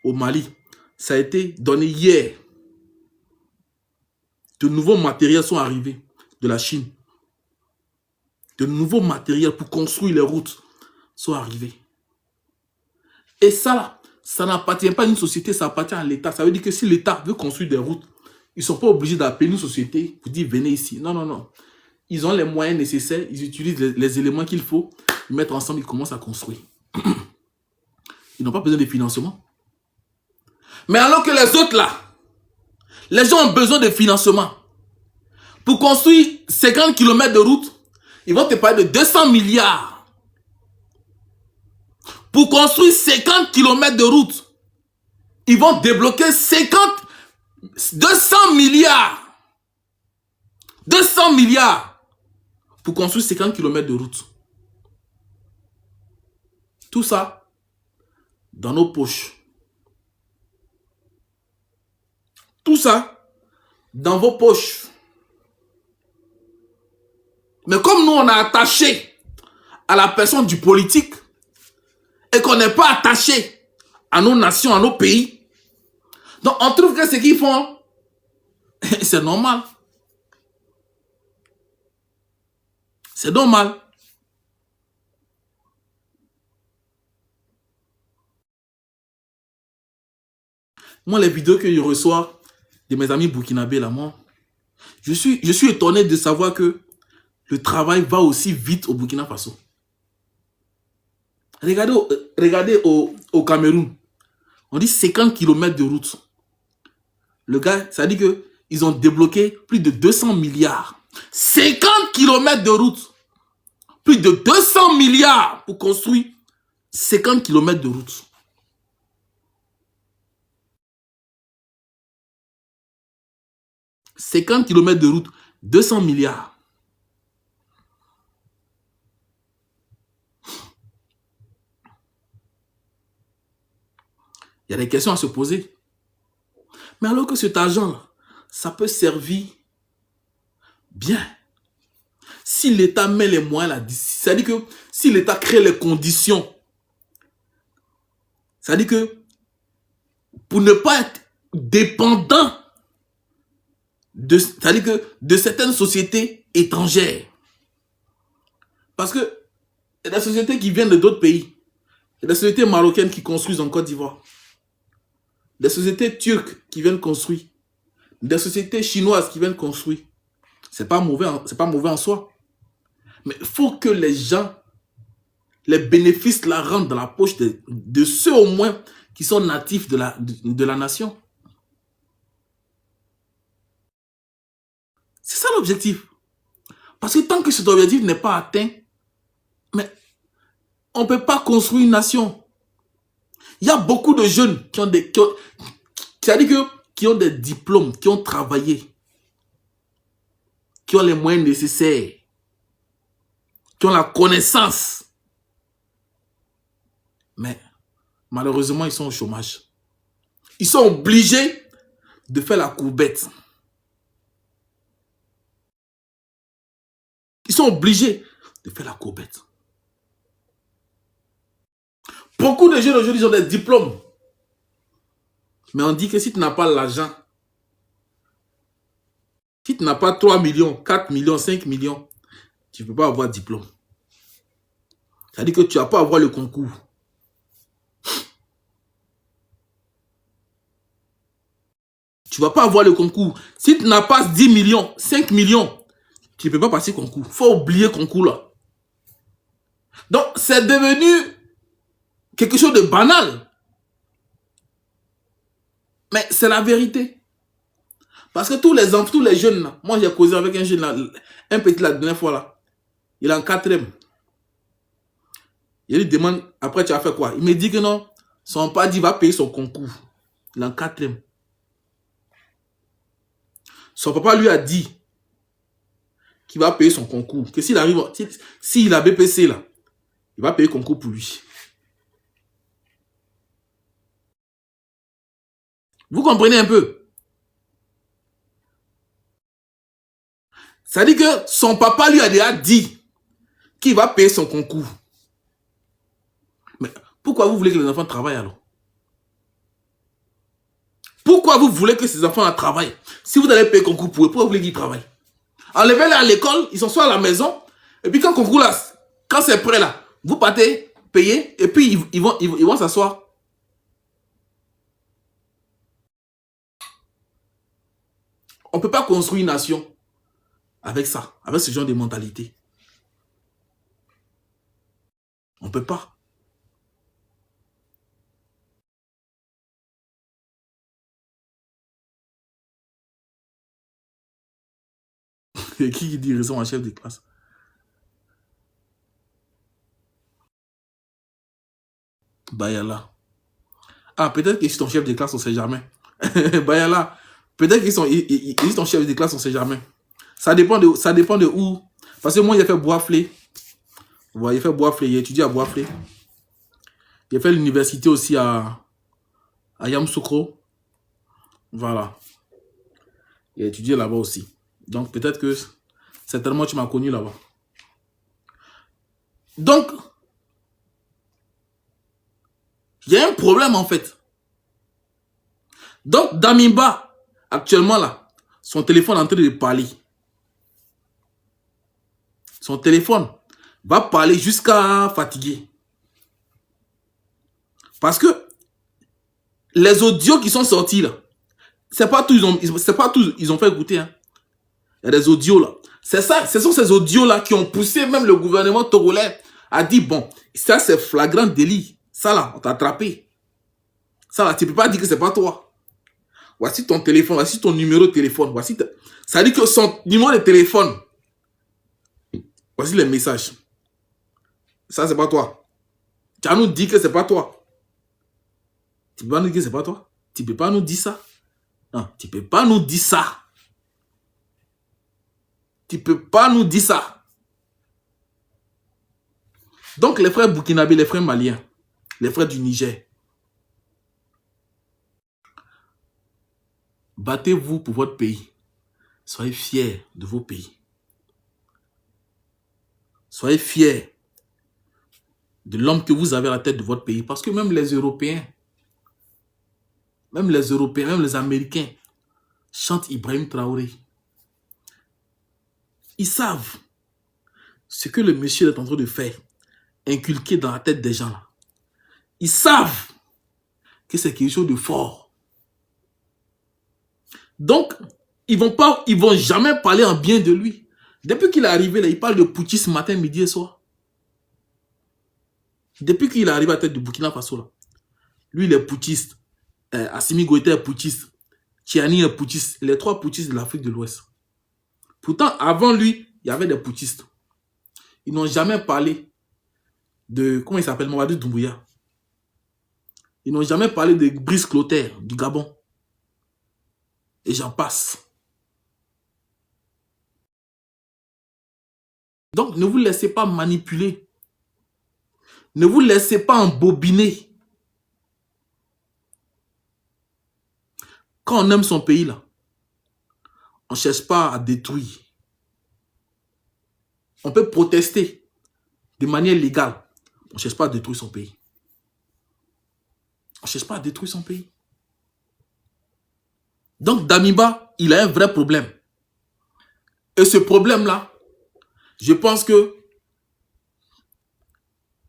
Speaker 1: au Mali. Ça a été donné hier. De nouveaux matériels sont arrivés de la Chine. De nouveaux matériels pour construire les routes sont arrivés. Et ça, ça n'appartient pas à une société, ça appartient à l'État. Ça veut dire que si l'État veut construire des routes, Ils ne sont pas obligés d'appeler une société pour dire venez ici. Non, non, non. Ils ont les moyens nécessaires, ils utilisent les éléments qu'il faut, ils mettent ensemble, ils commencent à construire. Ils n'ont pas besoin de financement. Mais alors que les autres là, les gens ont besoin de financement. Pour construire 50 km de route, ils vont te parler de 200 milliards. Pour construire 50 km de route, ils vont débloquer 200 milliards. 200 milliards pour construire 50 km de route. Tout ça dans nos poches. Tout ça dans vos poches. Mais comme nous, on est attaché à la personne du politique et qu'on n'est pas attaché à nos nations, à nos pays, donc on trouve que ce qu'ils font, c'est normal. C'est normal. Moi, les vidéos que je reçois de mes amis burkinabés, là, moi, je suis étonné de savoir que le travail va aussi vite au Burkina Faso. Regardez au Cameroun. On dit 50 km de route. Le gars, ça dit qu'ils ont débloqué plus de 200 milliards. 50 km de route. Plus de 200 milliards pour construire 50 km de route. « 50 km de route, 200 milliards. » Il y a des questions à se poser. Mais alors que cet argent, ça peut servir bien. Si l'État met les moyens là, c'est-à-dire que si l'État crée les conditions, c'est-à-dire que pour ne pas être dépendant de certaines sociétés étrangères. Parce que il y a des sociétés qui viennent d'autres pays. Il y a des sociétés marocaines qui construisent en Côte d'Ivoire. Des sociétés turques qui viennent construire. Des sociétés chinoises qui viennent construire. C'est pas mauvais en soi. Mais il faut que les gens, les bénéfices la rentrent dans la poche de ceux au moins qui sont natifs de la nation. C'est ça l'objectif. Parce que tant que cet objectif n'est pas atteint, mais on ne peut pas construire une nation. Il y a beaucoup de jeunes qui ont des diplômes, qui ont travaillé, qui ont les moyens nécessaires, qui ont la connaissance. Mais malheureusement, ils sont au chômage. Ils sont obligés de faire la courbette. Ils sont obligés de faire la courbette. Beaucoup de jeunes aujourd'hui ont des diplômes. Mais on dit que si tu n'as pas l'argent, si tu n'as pas 3 millions, 4 millions, 5 millions, tu ne peux pas avoir de diplôme. C'est-à-dire que tu ne vas pas avoir le concours. Tu ne vas pas avoir le concours. Si tu n'as pas 10 millions, 5 millions, tu ne peux pas passer le concours. Il faut oublier le concours là. Donc, c'est devenu quelque chose de banal. Mais c'est la vérité. Parce que tous les enfants, tous les jeunes, là, moi j'ai causé avec un jeune, là, un petit la dernière fois là, il est en 4e. Il lui demande, après tu as fait quoi? Il me dit que non, son père dit, il va payer son concours. Il est en 4e. Son papa lui a dit qu'il va payer son concours. Que s'il arrive, s'il a BPC là, il va payer le concours pour lui. Vous comprenez un peu? Ça dit que son papa lui a déjà dit qu'il va payer son concours. Mais pourquoi vous voulez que les enfants travaillent alors? Pourquoi vous voulez que ces enfants travaillent? Si vous allez payer le concours pour eux, pourquoi vous voulez qu'ils travaillent? Enlevez-les à l'école, ils sont soit à la maison, et puis quand le concours là, quand c'est prêt là, vous partez, payez, et puis ils vont s'asseoir. On ne peut pas construire une nation avec ça, avec ce genre de mentalité. On ne peut pas. Qui dit raison en chef de classe? Bayala. Ah, peut-être qu'ils sont ton chef de classe, on ne sait jamais. Bayala. Peut-être qu'ils sont ton chef de classe, on ne sait jamais. Ça dépend de où. Parce que moi, j'ai fait Boisflé. Vous voyez, j'ai fait Boisflé. J'ai étudié à Boisflé. J'ai fait l'université aussi à Yamoussoukro. Voilà. J'ai étudié là-bas aussi. Donc, peut-être que certainement tu m'as connu là-bas. Donc, il y a un problème en fait. Donc, Damimba, actuellement là, son téléphone est en train de parler. Son téléphone va parler jusqu'à fatiguer. Parce que les audios qui sont sortis là, c'est pas tout, ils ont fait écouter. Hein. Il y a des audios là. C'est ça, ce sont ces audios là qui ont poussé même le gouvernement togolais à dire bon, ça c'est flagrant délit. Ça là, on t'a attrapé. Ça là, tu peux pas dire que c'est pas toi. Voici ton téléphone, voici ton numéro de téléphone. Ça dit que son numéro de téléphone. Voici les messages. Ça c'est pas toi. Tu as nous dit que c'est pas toi. Tu peux pas nous dire que c'est pas toi. Tu peux pas nous dire ça. Non, tu peux pas nous dire ça. Tu peux pas nous dire ça. Donc les frères burkinabés, les frères maliens, les frères du Niger, battez-vous pour votre pays. Soyez fiers de vos pays. Soyez fiers de l'homme que vous avez à la tête de votre pays. Parce que même les Européens, même les Américains chantent Ibrahim Traoré. Ils savent ce que le monsieur est en train de faire, inculquer dans la tête des gens là. Ils savent que c'est quelque chose de fort. Donc, ils vont jamais parler en bien de lui. Depuis qu'il est arrivé là, il parle de putschisme matin, midi et soir. Depuis qu'il est arrivé à la tête de Burkina Faso là, lui il est putschiste, Assimi Goïta est putschiste, Tiani est putschiste, les trois putschistes de l'Afrique de l'Ouest. Pourtant, avant lui, il y avait des putschistes. Ils n'ont jamais parlé de, comment il s'appelle, Mamadou Doumbouya. Ils n'ont jamais parlé de Brice Clotaire du Gabon. Et j'en passe. Donc, ne vous laissez pas manipuler. Ne vous laissez pas embobiner. Quand on aime son pays, là, on ne cherche pas à détruire. On peut protester de manière légale. On ne cherche pas à détruire son pays. On ne cherche pas à détruire son pays. Donc, Damiba, il a un vrai problème. Et ce problème-là, je pense que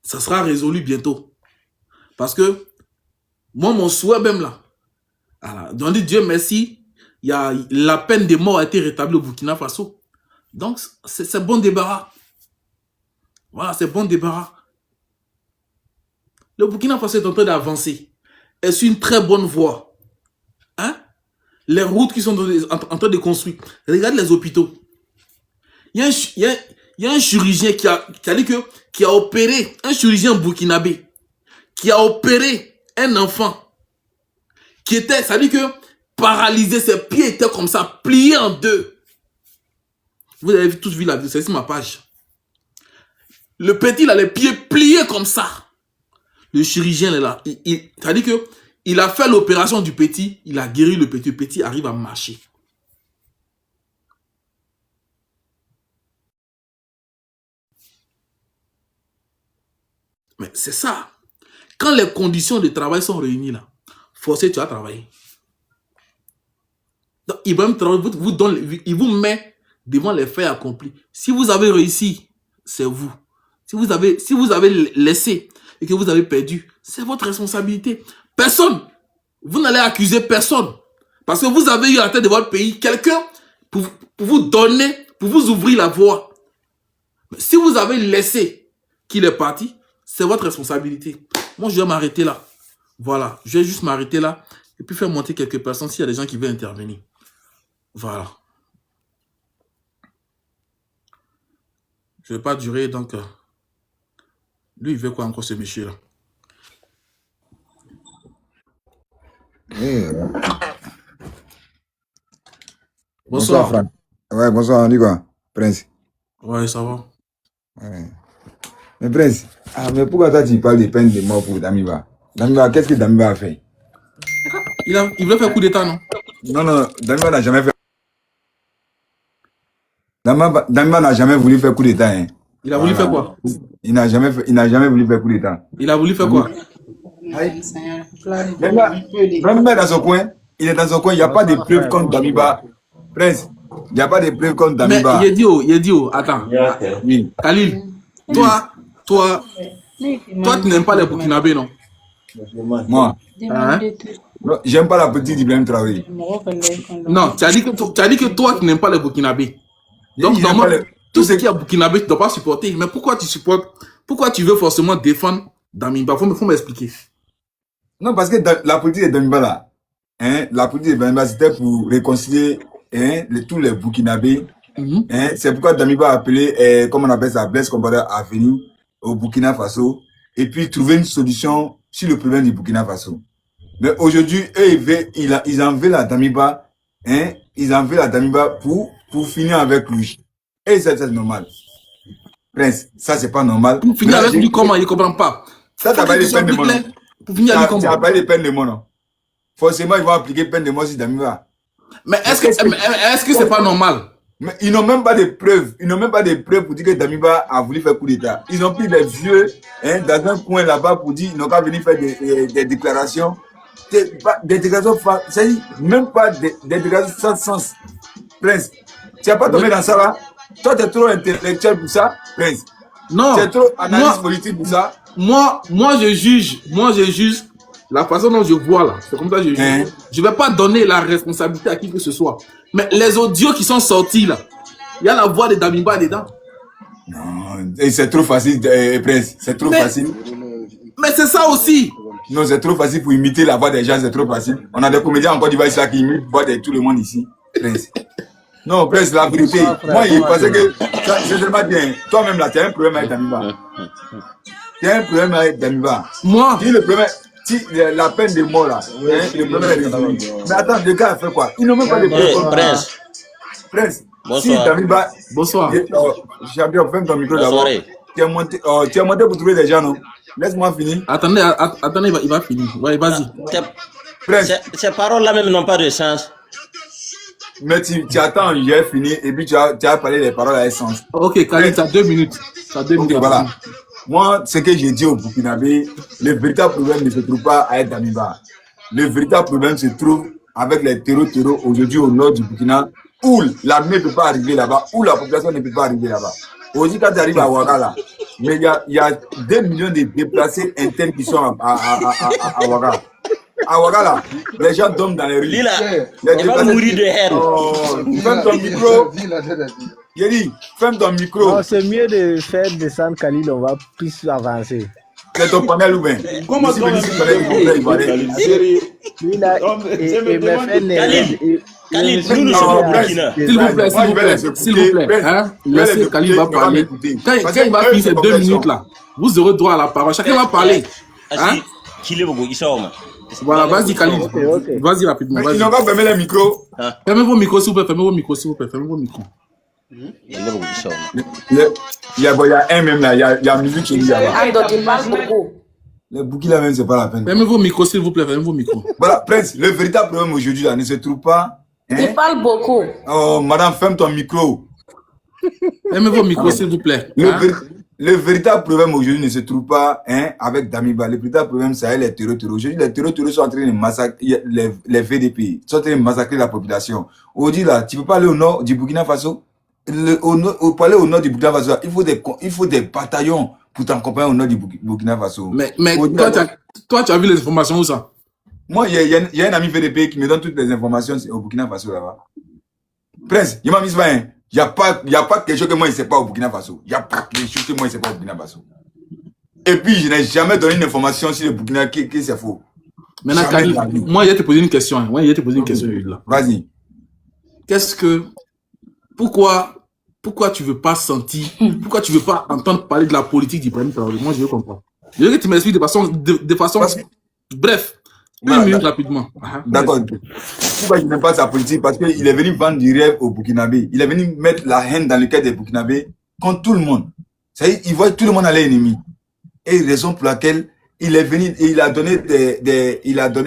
Speaker 1: ça sera résolu bientôt. Parce que moi, mon souhait même là, voilà, donc Dieu merci, il y a, la peine de mort a été rétablie au Burkina Faso. Donc, c'est bon débarras. Voilà, c'est bon débarras. Le Burkina Faso est en train d'avancer. Et c'est une très bonne voie. Hein? Les routes qui sont en train de construire. Regardez les hôpitaux. Il y a un chirurgien qui a dit que, qui a opéré, un chirurgien burkinabé, qui a opéré un enfant qui était, ça dit que paralysé, ses pieds étaient comme ça, pliés en deux. Vous avez tous vu la vidéo, c'est sur ma page. Le petit, il a les pieds pliés comme ça. Le chirurgien est là. Ça dit que il a fait l'opération du petit, il a guéri le petit. Le petit arrive à marcher. Mais c'est ça. Quand les conditions de travail sont réunies là, forcé, tu vas travailler. Donc, Ibrahim Traoré il vous met devant les faits accomplis. Si vous avez réussi, c'est vous. Si vous avez laissé et que vous avez perdu, c'est votre responsabilité. Personne. Vous n'allez accuser personne. Parce que vous avez eu à la tête de votre pays quelqu'un pour vous donner, pour vous ouvrir la voie. Mais si vous avez laissé qu'il est parti, c'est votre responsabilité. Moi, je vais m'arrêter là. Voilà, je vais juste m'arrêter là et puis faire monter quelques personnes s'il y a des gens qui veulent intervenir. Voilà. Je ne vais pas durer, donc... lui, il veut quoi encore, ce monsieur-là?
Speaker 2: Bonsoir, Franck. Ouais, bonsoir, on dit quoi, Prince?
Speaker 1: Ouais, ça va.
Speaker 2: Ouais. Mais Prince, mais pourquoi toi tu parles de peine de mort pour Damiba? Damiba, qu'est-ce que Damiba a fait?
Speaker 1: Il voulait faire coup d'état, non?
Speaker 2: Non, Damiba n'a jamais fait. Damiba n'a jamais voulu faire coup d'état. Hein.
Speaker 1: Il a voulu faire quoi?
Speaker 2: Il n'a jamais voulu faire coup d'état.
Speaker 1: Il a voulu faire quoi?
Speaker 2: Damiba est dans son coin. Il est dans son coin. Il n'y a pas de preuves contre Damiba. Prince, il n'y a pas de preuves contre Damiba.
Speaker 1: Mais il dit, attends.
Speaker 2: Oui.
Speaker 1: Khalil, toi, tu n'aimes pas les Burkinabés, non?
Speaker 2: Moi,
Speaker 1: Hein?
Speaker 2: j'aime pas la petite Ibrahim Traoré.
Speaker 1: Non, tu as dit que toi, tu n'aimes pas les Burkinabés. Donc, tout ce qui est Burkinabé, tu ne dois pas supporter. Mais pourquoi tu supportes? Pourquoi tu veux forcément défendre Damiba? Faut m'expliquer.
Speaker 2: Non, parce que la politique de Damiba, là, hein, la politique de Damiba, c'était pour réconcilier tous les Burkinabés. C'est pourquoi Damiba a appelé, comment on appelle ça, Blaise Compaoré à venir au Burkina Faso et puis trouver une solution sur le problème du Burkina Faso. Mais aujourd'hui, eux, ils en veulent la Damiba, ils en veulent la Damiba pour finir avec lui. Et ça, c'est normal. Prince, ça, c'est pas normal.
Speaker 1: Pour finir avec lui, comment? Il ne comprend pas.
Speaker 2: Ça, t'as pas les peines de mort.
Speaker 1: Pour finir avec lui, comment?
Speaker 2: Tu n'as pas les peines de mort, non? Forcément, ils vont appliquer peine de mort sur Damiba.
Speaker 1: Mais est-ce que c'est pas normal?
Speaker 2: Mais ils n'ont même pas de preuves. Ils n'ont même pas de preuves pour dire que Damiba a voulu faire coup d'état. Ils ont pris des vieux dans un coin là-bas pour dire qu'ils n'ont qu'à venir faire des déclarations. Des déclarations, même pas des déclarations sans sens. Prince, tu n'as pas tombé dans ça là? Toi, tu es trop intellectuel pour ça, Prince.
Speaker 1: Non.
Speaker 2: Tu es trop analyste politique pour ça.
Speaker 1: Moi, je juge la façon dont je vois là. C'est comme ça que je juge. Je ne vais pas donner la responsabilité à qui que ce soit. Mais les audios qui sont sortis là, il y a la voix de Damiba dedans.
Speaker 2: Non, c'est trop facile, Prince. C'est trop facile.
Speaker 1: Mais c'est ça aussi.
Speaker 2: Non, c'est trop facile pour imiter la voix des gens, c'est trop facile. On a des comédiens en Côte d'Ivoire ici qui imitent la voix de tout le monde ici. Prince. Non, Prince, la vérité. Moi, il pensait que c'est tellement bien. Toi-même là, tu as un problème avec Damiba. Tu as un problème avec Damiba.
Speaker 1: Moi.
Speaker 2: Si le problème. Si la peine de mort là, le problème est résolu. Mais attends, le gars a fait quoi? Ils n'ont même pas de preuves. Prince, bonsoir. Si Damiba.
Speaker 1: Bonsoir.
Speaker 2: Champion, ferme ton micro d'abord. Tu es monté pour trouver des gens, non? Laisse-moi finir.
Speaker 1: Attendez, il va finir. Ouais, vas-y.
Speaker 2: Ces
Speaker 3: paroles-là même n'ont pas de sens.
Speaker 2: Mais tu attends, j'ai fini et puis tu as parlé des paroles à essence.
Speaker 1: Ok, Khalid, tu as 2 minutes.
Speaker 2: Voilà. Moi, ce que j'ai dit au Burkinabé, le véritable problème ne se trouve pas à Damiba. Le véritable problème se trouve avec les terreaux aujourd'hui au nord du Burkina, où l'armée ne peut pas arriver là-bas, où la population ne peut pas arriver là-bas. Aujourd'hui, quand tu arrives à Ouaga, là, mais il y a 2 millions de déplacés internes qui sont à Ouaga. À Ouaga, là, les gens dorment dans les rues.
Speaker 3: Lila, il va mourir de haine.
Speaker 2: Ferme ton micro. Yeri, ferme ton micro.
Speaker 4: C'est mieux de faire descendre Khalil, on va plus avancer.
Speaker 2: C'est ton panel ou bien?
Speaker 3: Comment tu Khalil, nous nous sommes au Burkina.
Speaker 1: S'il vous plaît, hein? Laissez Khalil va parler. Quand il va finir ces 2 minutes là, vous aurez droit à la parole. Chacun va parler. Hein? Voilà, vas-y Khalil. Vas-y rapidement.
Speaker 2: Ils n'ont pas fermé les micros.
Speaker 1: Fermez vos micros s'il vous plaît. Fermez vos micros s'il vous plaît. Fermez vos micros.
Speaker 2: Il y a un même là, il y a musique qui dit là-bas. Le bouquin là même, c'est pas la peine.
Speaker 1: Fermez vos micros s'il vous plaît. Fermez vos micros.
Speaker 2: Voilà, Prince, le véritable problème aujourd'hui là ne se trouve pas.
Speaker 5: Tu parles beaucoup.
Speaker 2: Oh, madame, ferme ton micro.
Speaker 1: Fermez vos micros s'il vous plaît.
Speaker 2: Le véritable problème aujourd'hui ne se trouve pas avec Damiba. Le véritable problème, c'est les terreaux. Aujourd'hui, les terreaux sont en train de massacrer les VDP, sont en train de massacrer la population. Aujourd'hui, là, tu ne peux pas aller au nord du Burkina Faso. Pour aller au nord du Burkina Faso, il faut des bataillons pour t'accompagner au nord du Burkina Faso.
Speaker 1: Mais toi, tu as vu les informations où ça?
Speaker 2: Moi, il y a un ami VDP qui me donne toutes les informations au Burkina Faso là-bas. Prince, il m'a mis ça, hein. Il n'y a pas quelque chose que moi, je ne sais pas au Burkina Faso. Il n'y a pas quelque chose que moi, je ne sais pas au Burkina Faso. Et puis, je n'ai jamais donné une information sur le Burkina qui c'est faux.
Speaker 1: Maintenant, Khalil, moi, il y a te poser une question. Hein. Ouais, il y a te poser une question.
Speaker 2: Vas-y.
Speaker 1: Pourquoi tu veux pas sentir, pourquoi tu veux pas entendre parler de la politique d'Ibrahim Traoré? Moi, je veux comprendre. Je veux que tu m'expliques de façon, bref. Une minute rapidement.
Speaker 2: D'accord. Pourquoi je n'aime pas sa politique? Parce qu'il est venu vendre du rêve aux Burkinabés. Il est venu mettre la haine dans le cœur des Burkinabés contre tout le monde. C'est-à-dire, il voit tout le monde à l'ennemi. Et raison pour laquelle il est venu et il a donné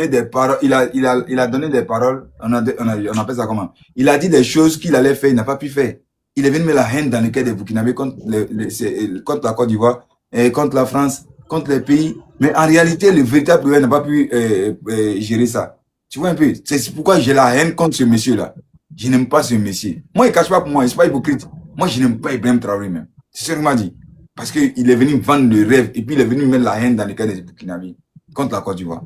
Speaker 2: des paroles, il a donné des paroles, on appelle ça comment? Il a dit des choses qu'il allait faire, il n'a pas pu faire. Il est venu mettre la haine dans le cœur des Burkinabés contre la Côte d'Ivoire, et contre la France, contre les pays. Mais en réalité, le véritable pouvoir n'a pas pu gérer ça. Tu vois un peu? C'est pourquoi j'ai la haine contre ce monsieur-là. Je n'aime pas ce monsieur. Moi, il ne cache pas pour moi, il n'est pas hypocrite. Moi, je n'aime pas Ibrahim Traoré même. C'est ce qu'il m'a dit. Parce qu'il est venu vendre le rêve et puis il est venu mettre la haine dans le cœur des Burkinabés contre la Côte d'Ivoire.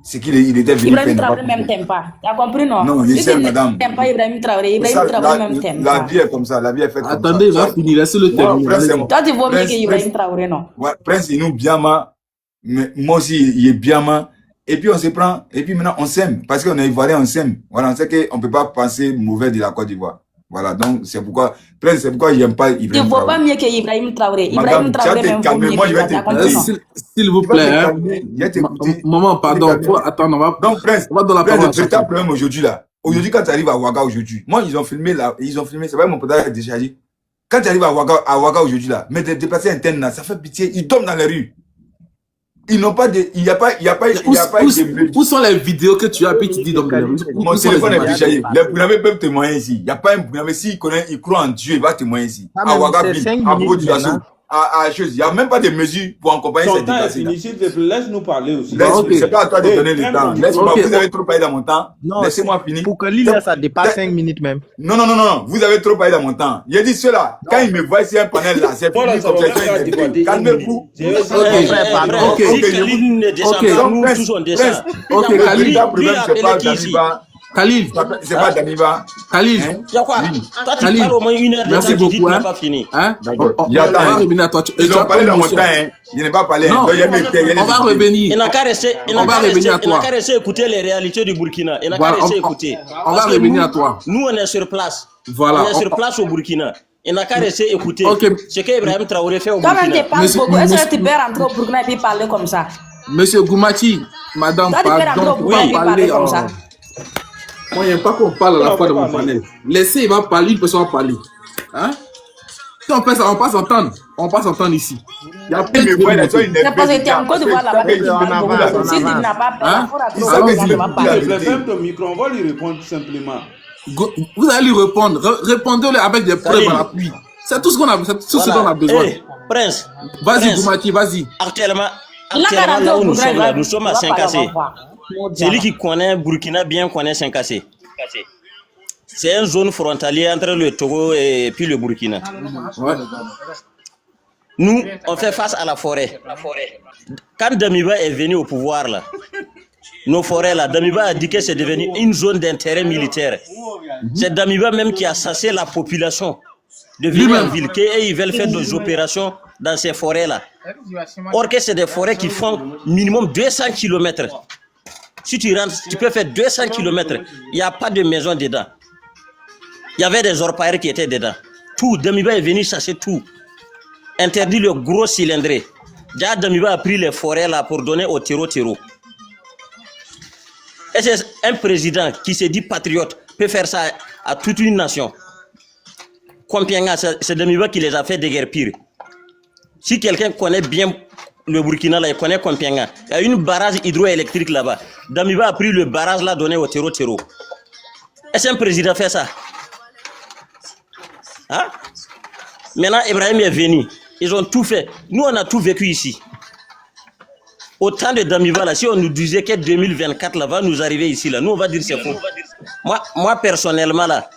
Speaker 2: C'est qu'il était venu
Speaker 5: Ibrahim Traoré même t'aime pas. Tu as compris, non?
Speaker 2: Non, je sais, madame.
Speaker 5: Tu n'aimes pas Ibrahim Traoré. Ibrahim Traoré même t'aime pas.
Speaker 2: La vie est comme ça, la vie est faite comme ça.
Speaker 1: Attendez, il va finir, laissez-le terminer.
Speaker 5: Toi, tu vois mieux qu'Ibrahim Traoré, non?
Speaker 2: Ouais, Prince, il nous bien ma. Moi aussi, il est bien ma. Et puis on se prend, et puis maintenant on s'aime. Parce qu'on est Ivoirien, on s'aime. Voilà, on sait qu'on ne peut pas penser mauvais de la Côte d'Ivoire. Voilà, donc c'est pourquoi, Prince, c'est pourquoi j'aime pas Ibrahim Traoré.
Speaker 5: Tu ne vois pas mieux qu'Ibrahim Traoré. Ibrahim Traoré même vaut mieux.
Speaker 2: Moi, je vais t'écouter.
Speaker 1: S'il vous plaît, maman, pardon, attends, on va.
Speaker 2: Donc, Prince,
Speaker 1: on va dans la parole.
Speaker 2: Le véritable problème aujourd'hui là. Aujourd'hui, quand tu arrives à Ouaga aujourd'hui, moi, ils ont filmé, c'est vrai, mon portable est déchargé. Quand tu arrives à Ouaga aujourd'hui là, mais des déplacés internes là, ça fait pitié, ils tombent dans les rues. Ils n'ont pas de, il n'y a pas de.
Speaker 1: Où sont les vidéos que tu as puis tu dis donc
Speaker 2: mon téléphone est déchargé. Les Burkinabés peuvent témoigner ici. Il n'y a pas un Burkinabé, s'il connaît, il croit en Dieu, il va témoigner ici. À Ouagabil, à Bodjasou, à chose. Il n'y a même pas de mesures pour accompagner cette déplacés.
Speaker 6: Laisse-nous parler aussi.
Speaker 2: C'est pas à toi de donner le temps. Laisse-moi, vous avez trop parlé dans mon temps. Laissez-moi finir.
Speaker 4: Pour que l'île, ça dépasse 5 minutes même.
Speaker 2: Non, vous avez trop parlé dans mon temps. Il a dit cela. Quand il me voit ici un panel là, c'est pour lui comme ça. Calmez-vous.
Speaker 1: Ok, Khalil. Khalil.
Speaker 2: C'est pas Damiba.
Speaker 1: Khalil.
Speaker 3: Khalil.
Speaker 1: Merci beaucoup. On va revenir à toi.
Speaker 2: Ils ont parlé dans mon temps. Je n'ai pas parlé.
Speaker 1: On va revenir.
Speaker 3: Il n'a qu'à rester écouter les réalités du Burkina. Il n'a qu'à rester écouter.
Speaker 1: On va revenir à toi.
Speaker 3: Nous, on est sur place.
Speaker 1: Voilà.
Speaker 3: On est sur place au Burkina. Il n'a qu'à rester écouter ce qu'Ibrahim Traoré fait au
Speaker 5: Toi-même,
Speaker 3: Burkina.
Speaker 5: tu parles beaucoup. Est-ce que tu peux rentrer au Burkina et puis parler comme ça?
Speaker 1: Monsieur Goumati, madame, pardon, on va parler comme ça. Moi, il n'y a pas qu'on parle à la fois de mon panel. Laissez, il va parler, une personne va parler. Hein? Si on fait ça, on passe s'entendre. On passe s'entendre ici. Il y a plein de choses.
Speaker 5: C'est parce que tu es en Côte d'Ivoire là-bas. Si tu n'as pas parlé,
Speaker 6: Ferme ton micro, on va lui répondre tout simplement.
Speaker 1: Vous allez lui répondre. Répondez-le avec des preuves à l'appui. C'est tout ce qu'on a, dont on a besoin.
Speaker 3: Prince.
Speaker 1: Vas-y, Goumati, vas-y.
Speaker 3: Actuellement, là où nous sommes là, nous sommes à Saint-Cassé. Celui qui connaît Burkina bien connaît Saint-Cassé. C'est une zone frontalière entre le Togo et puis le Burkina.
Speaker 1: Ouais.
Speaker 3: Nous, on fait face à la forêt. Quand Damiba est venu au pouvoir, là, nos forêts, là, Damiba a dit que c'est devenu une zone d'intérêt militaire. C'est Damiba même qui a chassé la population de ville en ville, qu'ils veulent faire des opérations dans ces forêts-là. Or que c'est des forêts qui font minimum 200 km. Si tu rentres, tu peux faire 200 km. Il n'y a pas de maison dedans. Il y avait des orpailleurs qui étaient dedans. Tout, Damiba est venu chasser tout. Interdit le gros cylindré. Déjà, Damiba a pris les forêts là pour donner au terreau. Et c'est un président qui se dit patriote peut faire ça à toute une nation. Compiègne, c'est Damiba qui les a fait déguerpir. Si quelqu'un connaît bien le Burkina, là, il connaît Compiègne. Il y a une barrage hydroélectrique là-bas. Damiba a pris le barrage là donné au terreau. Est-ce qu'un président fait ça? Hein? Maintenant, Ibrahim est venu. Ils ont tout fait. Nous, on a tout vécu ici. Au temps de Damiba, là, si on nous disait que 2024 là, va nous arriver ici, là, nous, on va dire c'est faux. Moi, personnellement, là,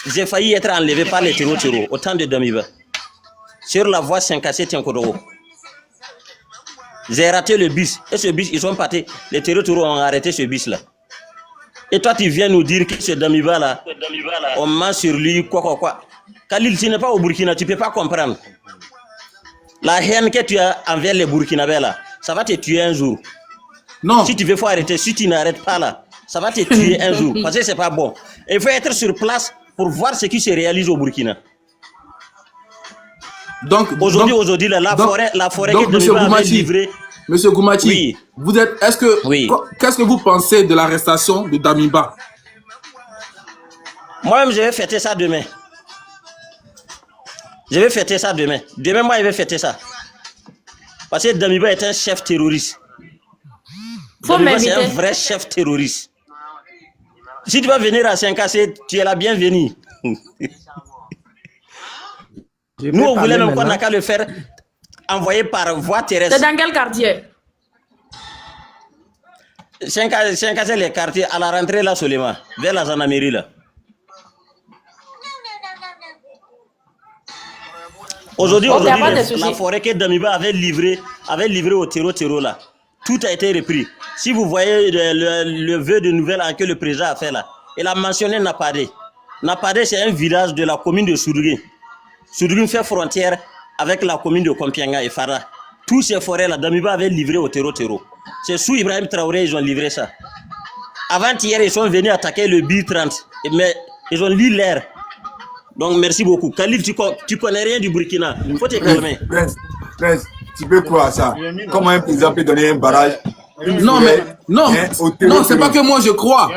Speaker 3: j'ai failli être enlevé par les terreau au temps de Damiba. Sur la voie Saint-Cassé-Tiankodoro. J'ai raté le bus. Et ce bus, ils sont partis. Les territoires ont arrêté ce bus-là. Et toi, tu viens nous dire que ce Damiba-là, on ment sur lui, quoi. Khalil, tu n'es pas au Burkina, tu ne peux pas comprendre. La haine que tu as envers les Burkinabés, là, ça va te tuer un jour.
Speaker 1: Non.
Speaker 3: Si tu veux, faut arrêter. Si tu n'arrêtes pas, là, ça va te tuer un jour. Parce que c'est pas bon. Et il faut être sur place pour voir ce qui se réalise au Burkina.
Speaker 1: Donc,
Speaker 3: aujourd'hui, la forêt que Damiba avait livrée.
Speaker 1: Monsieur Goumati,
Speaker 3: oui.
Speaker 1: Vous êtes, qu'est-ce que vous pensez de l'arrestation de Damiba?
Speaker 3: Moi-même, je vais fêter ça demain. Demain, moi, je vais fêter ça. Parce que Damiba est un chef terroriste. Damiba, c'est un vrai chef terroriste. Si tu vas venir à Saint-Cassé, tu es la bienvenue. Nous, on voulait même qu'on n'a qu'à le faire envoyer par voie terrestre.
Speaker 5: C'est dans quel quartier?
Speaker 3: Saint-Cassé, les quartiers, à la rentrée là, seulement, vers la gendarmerie là. Aujourd'hui, la forêt que Damiba avait livrée au terreau là, tout a été repris. Si vous voyez le vœu de nouvelle que le président a fait là, il a mentionné Napadé. Napadé, c'est un village de la commune de Soudouguin. Soudouguin fait frontière avec la commune de Kompianga et Fara. Tous ces forêts-là, Damiba avait livré au terreau. C'est sous Ibrahim Traoré, ils ont livré ça. Avant-hier, ils sont venus attaquer le B30, mais ils ont lu l'air. Donc, merci beaucoup. Khalil, tu connais rien du Burkina. Il faut te calmer.
Speaker 2: Prince, tu peux croire ça? Comment un président peut donner un barrage?
Speaker 1: Non, c'est pas que moi je crois.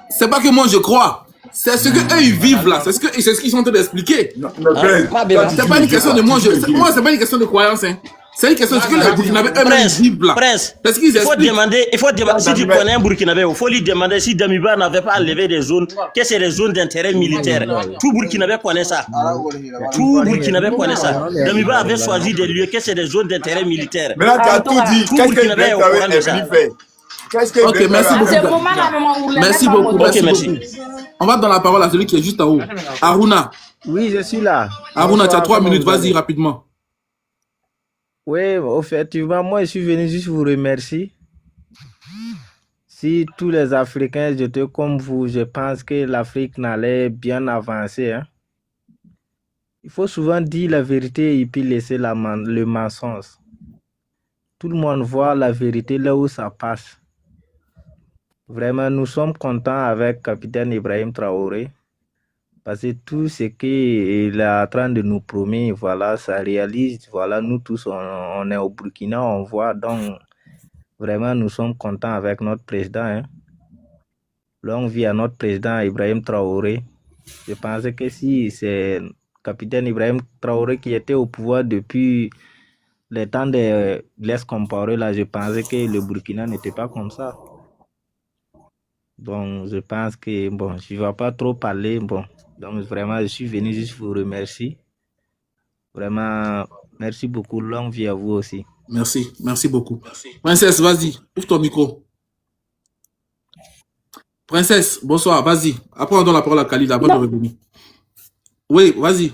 Speaker 1: C'est pas que moi je crois. C'est ce que eux ils vivent là. C'est ce qu'ils sont en train d'expliquer. C'est pas une question de moi. Moi, c'est pas une question de croyance. Hein. C'est une question de ce que les Burkinabés eux-mêmes vivent là.
Speaker 3: Il faut demander, si tu connais un Burkinabé, il faut lui demander si Damiba n'avait pas enlevé des zones, que c'est des zones d'intérêt militaire. Tout Burkinabé connaît ça. Damiba avait choisi des lieux que c'est des zones d'intérêt militaire.
Speaker 2: Mais là, tu as tout dit. Qu'est-ce que Burkinabé est venu faire?
Speaker 1: Ok, merci beaucoup. Merci beaucoup. On va donner la parole à celui qui est juste en haut. Aruna.
Speaker 4: Oui, je suis là.
Speaker 1: Aruna, tu as 3 minutes. Vas-y, rapidement.
Speaker 4: Oui, effectivement, moi, je suis venu juste vous remercier. Si tous les Africains étaient comme vous, je pense que l'Afrique n'allait bien avancer. Hein. Il faut souvent dire la vérité et puis laisser le mensonge. Tout le monde voit la vérité là où ça passe. Vraiment, nous sommes contents avec Capitaine Ibrahim Traoré. Parce que tout ce qu'il est en train de nous promettre, voilà, ça réalise. Voilà, nous tous, on est au Burkina, on voit. Donc, vraiment, nous sommes contents avec notre président. Hein. Longue vie à notre président Ibrahim Traoré. Je pense que si c'est Capitaine Ibrahim Traoré qui était au pouvoir depuis les temps de l'Est comparé, là, je pensais que le Burkina n'était pas comme ça. Donc, je pense que, bon, je ne vais pas trop parler, bon. Donc, vraiment, je suis venu juste vous remercier. Vraiment, merci beaucoup. Longue vie à vous aussi.
Speaker 1: Merci beaucoup. Princesse, vas-y, ouvre ton micro. Princesse, bonsoir, vas-y. Après, on donne la parole à Khalid avant de revenir. Oui, vas-y.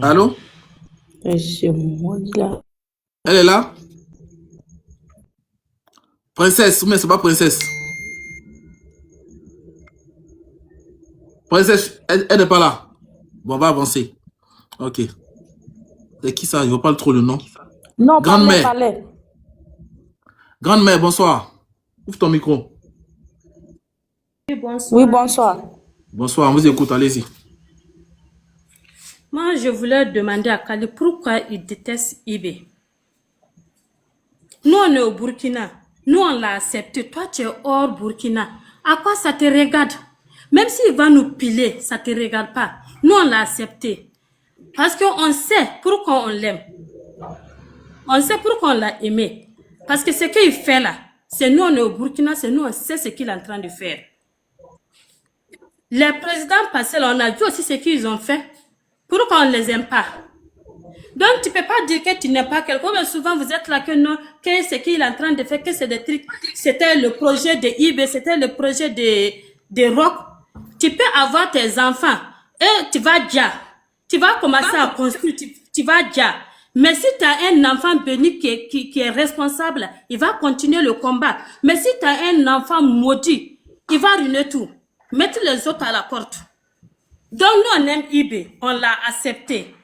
Speaker 1: Allô? Elle est là? Princesse, mais c'est pas princesse. Princesse, elle n'est pas là. Bon, on va avancer. Ok. C'est qui ça? Je ne vois pas trop le nom.
Speaker 5: Non,
Speaker 1: Grande-mère. Grande-mère, bonsoir. Ouvre ton micro.
Speaker 5: Oui, bonsoir.
Speaker 1: Bonsoir, on vous écoute, allez-y.
Speaker 7: Moi, je voulais demander à Khalid pourquoi il déteste IB. Nous, on est au Burkina. Nous, on l'a accepté. Toi, tu es hors Burkina. À quoi ça te regarde? Même s'il va nous piler, ça ne te regarde pas. Nous, on l'a accepté. Parce qu'on sait pourquoi on l'aime. On sait pourquoi on l'a aimé. Parce que ce qu'il fait là, c'est nous, on est au Burkina, c'est nous, on sait ce qu'il est en train de faire. Les présidents passés là, on a vu aussi ce qu'ils ont fait. Pourquoi on ne les aime pas? Donc, tu ne peux pas dire que tu n'aimes pas quelqu'un, mais souvent vous êtes là que non, que ce qu'il est en train de faire, que c'est des trucs. C'était le projet de IB, c'était le projet de Rock. Tu peux avoir tes enfants et tu vas dire, tu vas commencer à construire, tu vas déjà. Mais si tu as un enfant béni qui est responsable, il va continuer le combat. Mais si tu as un enfant maudit, il va ruiner tout. Mettre les autres à la porte. Donc nous, on aime IB, on l'a accepté.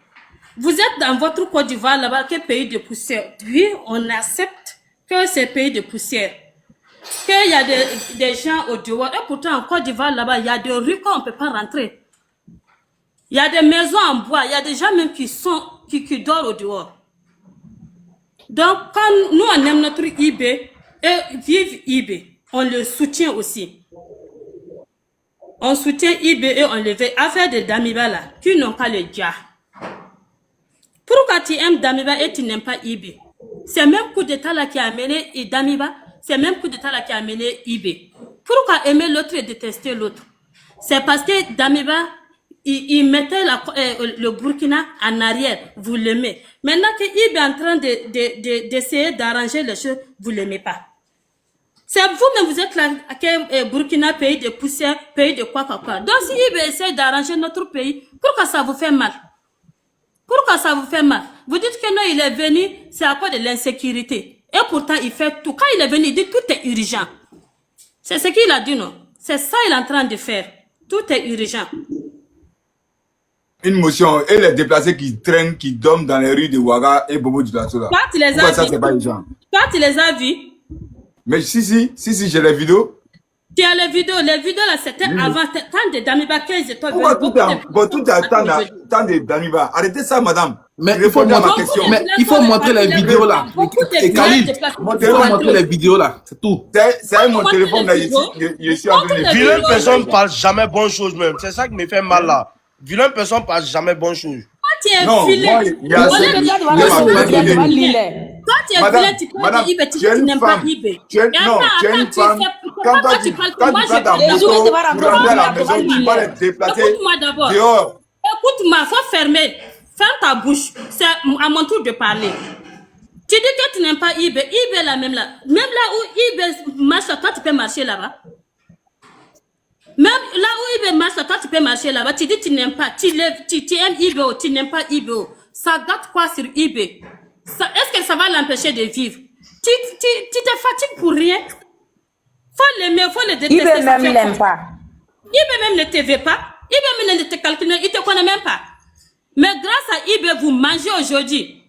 Speaker 7: Vous êtes dans votre Côte d'Ivoire, là-bas, quel pays de poussière? Oui, on accepte que c'est pays de poussière. Qu'il y a des gens au dehors. Et pourtant, en Côte d'Ivoire, là-bas, il y a des rues qu'on ne peut pas rentrer. Il y a des maisons en bois. Il y a des gens même qui dorment au dehors. Donc, quand nous, on aime notre IB, et vive IB, on le soutient aussi. On soutient IB et on le fait. Affaire de Damiba, là, qui n'ont pas le dia. Pourquoi tu aimes Damiba et tu n'aimes pas IB? C'est le même coup d'état là qui a amené Damiba, c'est le même coup d'état là qui a amené IB. Pourquoi aimer l'autre et détester l'autre? C'est parce que Damiba, il mettait le Burkina en arrière, vous l'aimez. Maintenant que IB est en train d'essayer d'arranger les choses, vous l'aimez pas. C'est vous-même, vous êtes là, que Burkina, pays de poussière, pays de quoi. Donc si IB essaie d'arranger notre pays, pourquoi ça vous fait mal? Pourquoi ça vous fait mal? Vous dites que non, il est venu, c'est à cause de l'insécurité. Et pourtant, il fait tout. Quand il est venu, il dit tout est urgent. C'est ce qu'il a dit, non? C'est ça qu'il est en train de faire. Tout est urgent.
Speaker 2: Une motion. Et les déplacés qui traînent, qui dorment dans les rues de Ouaga et Bobo du Lasso là.
Speaker 7: Toi, tu les as
Speaker 2: Pourquoi ça,
Speaker 7: vus?
Speaker 2: c'est pas urgent?
Speaker 7: Toi, tu les as vus?
Speaker 2: Mais si, j'ai les vidéos.
Speaker 7: Tu as les vidéos là, c'était avant, quand de Damiba 15 étoiles.
Speaker 2: Pourquoi tout est à temps de Damiba? Arrêtez ça, madame.
Speaker 1: Mais
Speaker 2: répondez à ma question.
Speaker 1: Mais il faut montrer les vidéos là. Et Khalid, il faut montrer les vidéos là, c'est tout.
Speaker 2: C'est mon téléphone là, je suis en train de...
Speaker 8: Vilaine personne parle jamais bonne chose même. C'est ça qui me fait mal là. Vilaine personne parle jamais bonne chose.
Speaker 2: Non, moi, il y a...
Speaker 7: Quand tu es vilain, tu parles de IB, tu n'aimes pas IB.
Speaker 2: Non, tu es une femme. Quand tu prends ta moto, pour rentrer à la maison, tu vas les déplacer
Speaker 7: Écoute-moi d'abord.
Speaker 2: dehors.
Speaker 7: Écoute-moi, faut fermer. Ferme ta bouche. C'est à mon tour de parler. Tu dis que tu n'aimes pas IB. IB là, même là où IB marche, toi tu peux marcher là-bas. Même là où IB marche, toi tu peux marcher là-bas. Tu dis que tu n'aimes pas. Tu aimes IBO, tu n'aimes pas IBO. Ça gâte quoi sur IB? Est-ce que ça va l'empêcher de vivre? Tu te fatigues pour rien. Faut l'aimer, faut le détester.
Speaker 5: IB même l'aime pas.
Speaker 7: IB même ne te veut pas. IB même ne te calcule, il te connaît même pas. Mais grâce à IB, vous mangez aujourd'hui.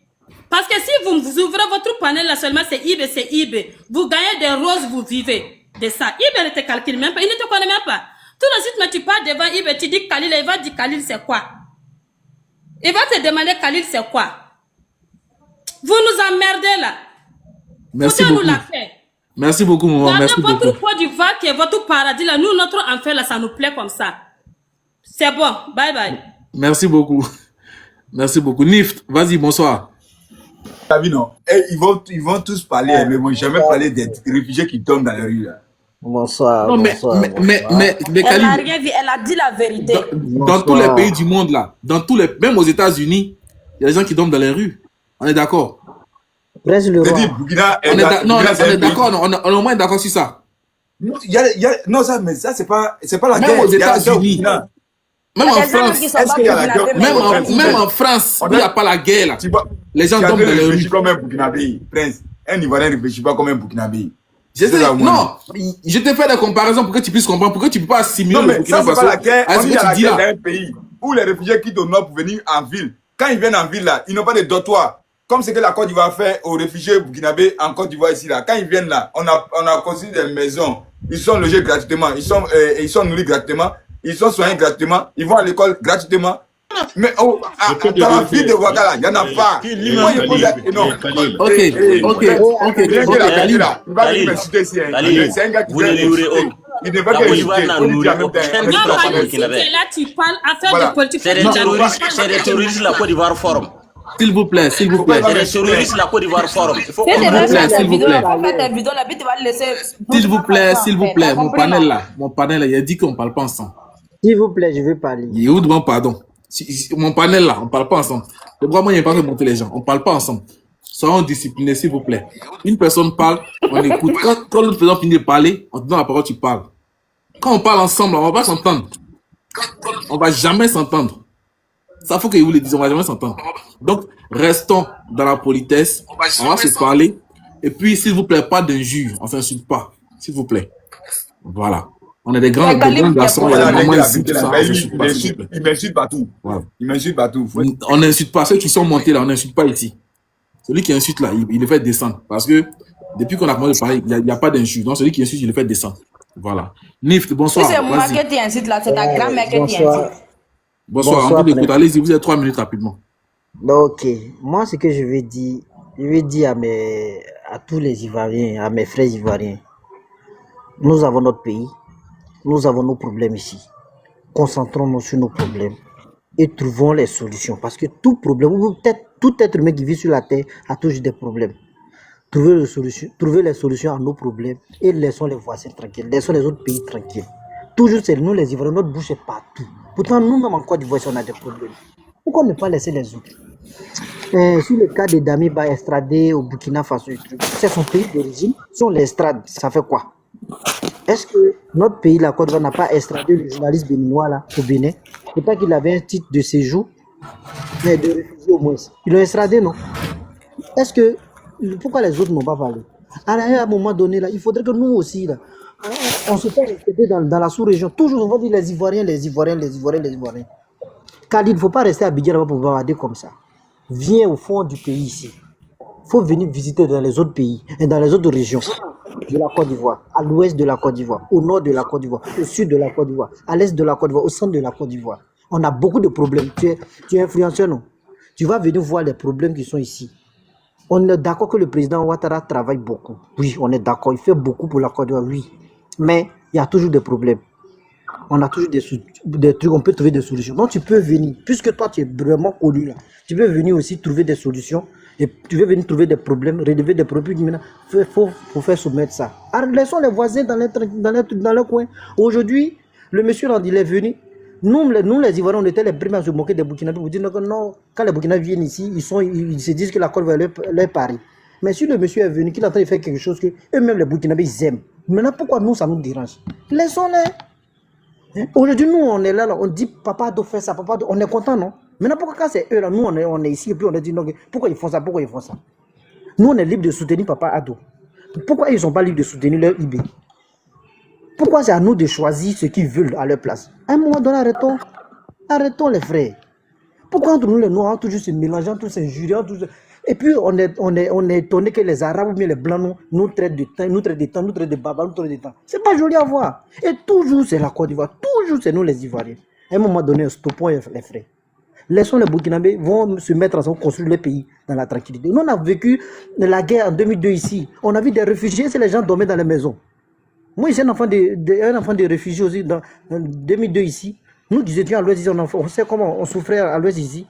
Speaker 7: Parce que si vous ouvrez votre panel là seulement, c'est IB. Vous gagnez des roses, vous vivez de ça. IB ne te calcule même pas, il ne te connaît même pas. Tout de suite, mais tu pars devant IB, tu dis Khalil, il va dire Khalil c'est quoi? Il va te demander Khalil c'est quoi? Vous nous emmerdez là.
Speaker 1: Merci beaucoup. Merci beaucoup, maman. Merci beaucoup.
Speaker 7: Votre Côte d'Ivoire qui est votre paradis là, nous, notre enfer là, ça nous plaît comme ça. C'est bon. Bye bye.
Speaker 1: Merci beaucoup. Merci beaucoup. Nift, vas-y, bonsoir.
Speaker 2: Non. Et ils vont tous parler, mais ils vont jamais parler des réfugiés qui tombent dans les rues là.
Speaker 4: Bonsoir.
Speaker 1: Non, mais
Speaker 5: Elle n'a rien vu, elle a dit la vérité.
Speaker 1: Dans tous les pays du monde là, même aux États-Unis, il y a des gens qui dorment dans les rues. On est d'accord?
Speaker 4: Le roi.
Speaker 1: On est d'accord, on est au moins d'accord sur ça.
Speaker 2: Non, ça c'est pas la guerre.
Speaker 1: Même aux États-Unis, même en France, même en France, où il n'y a pas la guerre là, les gens dorment dans les rues.
Speaker 2: Comme un Burkinabé, Prince. Un Ivoirien ne réfléchit pas comme un Burkinabé.
Speaker 1: Non, je te fais des comparaisons pour que tu puisses comprendre, pour que tu ne peux pas assimiler le Burkina Faso
Speaker 2: à ce que tu dis là. Dans un pays où les réfugiés quittent au nord pour venir en ville. Quand ils viennent en ville là, ils n'ont pas de dortoir. Comme ce que la Côte d'Ivoire fait aux réfugiés burkinabés en Côte d'Ivoire ici là. Quand ils viennent là, on a construit des maisons. Ils sont logés gratuitement, ils sont nourris gratuitement, ils sont soignés gratuitement, ils vont à l'école gratuitement. Mais dans la ville de Ouaga, il n'y en a pas.
Speaker 3: C'est un gars qui il devrait pas c'est des terroristes la Côte d'Ivoire Forum.
Speaker 1: S'il vous plaît.
Speaker 3: C'est des terroristes la Côte d'Ivoire Forum.
Speaker 1: S'il vous plaît, mon panel là, il a dit qu'on ne parle pas ensemble.
Speaker 4: S'il vous plaît, je veux parler.
Speaker 1: Pardon. Mon panel là, on ne parle pas ensemble. Le droit, moi, il n'y a pas de monter les gens. On ne parle pas ensemble. Soyons disciplinés, s'il vous plaît. Une personne parle, on écoute. Quand l'autre personne finit de parler, on te donne la parole, tu parles. Quand on parle ensemble, on ne va pas s'entendre. On ne va jamais s'entendre. Ça, faut que vous le disiez, on va jamais s'entendre. Donc, restons dans la politesse. On va se parler. Et puis, s'il vous plaît, pas d'injures. On s'insulte pas. S'il vous plaît. Voilà. On est des grands garçons. Il y a des moments ici, tout ça.
Speaker 2: Il m'insulte partout. Voilà. Il m'insulte partout.
Speaker 1: On n'insulte pas. Ceux qui sont montés là, on n'insulte pas ici. Celui qui insulte là, il le fait descendre. Parce que depuis qu'on a commencé de parler, il n'y a pas d'insulte. Donc, celui qui insulte, il le fait descendre. Voilà. Nift, bonsoir.
Speaker 5: Si c'est moi qui t'incite là, c'est ta grand-mère qui t'incite.
Speaker 1: Bonsoir, on vous écoute. Allez-y, vous avez 3 minutes rapidement.
Speaker 9: Ok, moi ce que je vais dire à tous les Ivoiriens, à mes frères Ivoiriens, nous avons notre pays, nous avons nos problèmes ici. Concentrons-nous sur nos problèmes et trouvons les solutions. Parce que tout problème, ou peut-être tout être humain qui vit sur la terre a toujours des problèmes. Trouver les solutions à nos problèmes et laissons les voisins tranquilles, laissons les autres pays tranquilles. Toujours c'est nous les Ivoiriens, notre bouche est partout. Pourtant, nous-mêmes en Côte d'Ivoire, on a des problèmes. Pourquoi ne pas laisser les autres? Sur le cas de Damiba extradé au Burkina Faso, c'est son pays d'origine. Si on l'extrade, ça fait quoi? Est-ce que notre pays, la Côte d'Ivoire, n'a pas extradé le journaliste béninois là, au Bénin? Peut-être qu'il avait un titre de séjour, mais de réfugié au moins. Ils l'ont extradé, non? Pourquoi les autres n'ont pas parlé? À un moment donné, là, il faudrait que nous aussi, là, on se fait respecter dans la sous-région. Toujours, on va dire les Ivoiriens. Khalid, il ne faut pas rester à Abidjan pour bavarder comme ça. Viens au fond du pays ici. Il faut venir visiter dans les autres pays et dans les autres régions de la Côte d'Ivoire, à l'ouest de la Côte d'Ivoire, au nord de la Côte d'Ivoire, au sud de la Côte d'Ivoire, à l'est de la Côte d'Ivoire, au centre de la Côte d'Ivoire. On a beaucoup de problèmes. Tu es influenceur, non? Tu vas venir voir les problèmes qui sont ici. On est d'accord que le président Ouattara travaille beaucoup. Oui, on est d'accord. Il fait beaucoup pour la Côte d'Ivoire, oui. Mais il y a toujours des problèmes. On a toujours des trucs, on peut trouver des solutions. Donc tu peux venir, puisque toi tu es vraiment connu là, tu peux venir aussi trouver des solutions et tu veux venir trouver des problèmes, relever des problèmes. Maintenant, il faut faire soumettre ça. Alors, laissons les voisins dans leur coin. Aujourd'hui, le monsieur là, il est venu. Nous les Ivoiriens, on était les premiers à se moquer des Burkinabés. Vous dites que non, quand les Burkinabés viennent ici, ils se disent que la Côte va leur pari. Mais si le monsieur est venu, qu'il est en train de faire quelque chose que eux-mêmes les Burkinabés ils aiment. Maintenant, pourquoi nous ça nous dérange? Laissons-les. Aujourd'hui, nous, on est là, on dit papa doit faire ça, papa doit... On est content, non? Maintenant, pourquoi quand c'est eux là, nous, on est ici et puis on a dit non, pourquoi ils font ça, Nous, on est libre de soutenir papa Ado. Pourquoi ils ne sont pas libres de soutenir leur IB? Pourquoi c'est à nous de choisir ce qu'ils veulent à leur place? À un moment donné, arrêtons les frères. Pourquoi entre nous, les Noirs, toujours se mélangeant, tous ces juriens, tous... Et puis, on est étonné que les Arabes ou bien les Blancs nous traitent de temps, nous traitent de baba, nous traitent de temps. C'est pas joli à voir. Et toujours, c'est la Côte d'Ivoire. Toujours, c'est nous les Ivoiriens. À un moment donné, stoppons les frères. Laissons les Burkinabés vont se mettre ensemble, construire le pays dans la tranquillité. Nous, on a vécu la guerre en 2002 ici. On a vu des réfugiés, c'est les gens dormaient dans les maisons. Moi, j'ai un enfant de réfugiés aussi en 2002 ici. Nous étions à l'ouest ici, on sait comment on souffrait à l'ouest ici.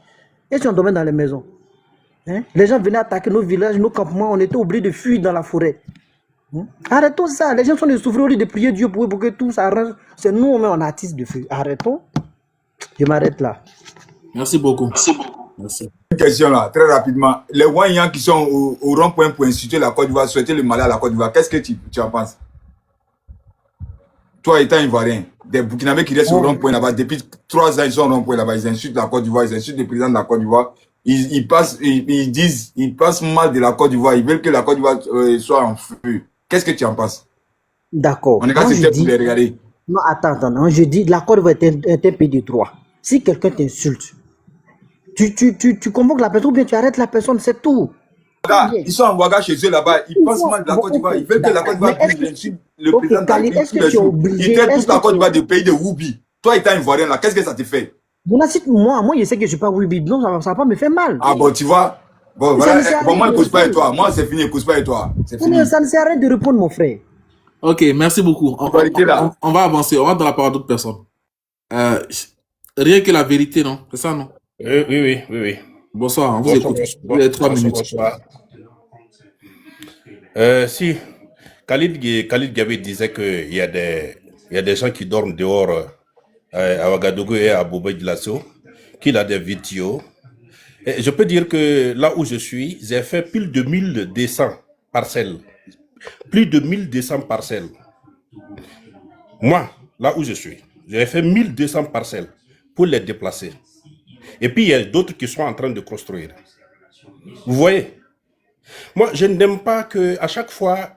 Speaker 9: Et si on dormait dans les maisons? Les gens venaient attaquer nos villages, nos campements, on était obligés de fuir dans la forêt. Arrêtons ça, les gens sont de souffrir au lieu de prier Dieu pour que tout s'arrange. C'est nous, on est artistes de feu. Arrêtons. Je m'arrête là.
Speaker 1: Merci beaucoup. Merci.
Speaker 2: Une question là, très rapidement. Les Wanyans qui sont au rond-point pour insulter la Côte d'Ivoire, souhaiter le mal à la Côte d'Ivoire, qu'est-ce que tu en penses? Toi étant Ivoirien, des Burkinabés qui restent au rond-point là-bas, depuis 3 ans ils sont au rond-point là-bas, ils insultent la Côte d'Ivoire, ils insultent le président de la Côte d'Ivoire. Ils passent mal de la Côte d'Ivoire, ils veulent que la Côte d'Ivoire soit en feu. Qu'est-ce que tu en penses?
Speaker 9: D'accord.
Speaker 2: On est quand c'était pour les regarder.
Speaker 9: Non, attends, non, je dis, la Côte d'Ivoire est un pays de droit. Si quelqu'un t'insulte, tu convoques la personne ou bien tu arrêtes la personne, c'est tout.
Speaker 2: Ils sont en Ouaga chez eux là-bas, ils pensent mal de la Côte d'Ivoire, ils veulent que la Côte d'Ivoire insulte le président de la République tous les jours. Ils traitent toute la Côte d'Ivoire de pays de Woubi. Toi étant Ivoirien là, qu'est-ce que ça te fait?
Speaker 9: Moi, je sais que je ne suis pas Wibi, non, ça va pas me faire mal.
Speaker 2: Ah bon, tu vois? Bon, voilà, bon, moi, je ne cause pas avec toi. Moi, c'est fini, je ne cause pas avec toi. C'est fini.
Speaker 9: Ça ne sert à rien de répondre, mon frère.
Speaker 1: Ok, merci beaucoup. On va avancer, on va dans la parole d'autres personnes. Rien que la vérité, non? C'est ça, non?
Speaker 10: Oui.
Speaker 1: Bonsoir, on vous écoute. Vous avez 3 minutes.
Speaker 10: Bonsoir. Si, Khalid Gabi disait qu'il y a des gens qui dorment dehors à Ouagadougou et à Boubé Dioulasso, qu'il a des vidéos. Et je peux dire que là où je suis, j'ai fait plus de 1200 parcelles. Plus de 1200 parcelles. Moi, là où je suis, j'ai fait 1200 parcelles pour les déplacer. Et puis, il y a d'autres qui sont en train de construire. Vous voyez? Moi, je n'aime pas que à chaque fois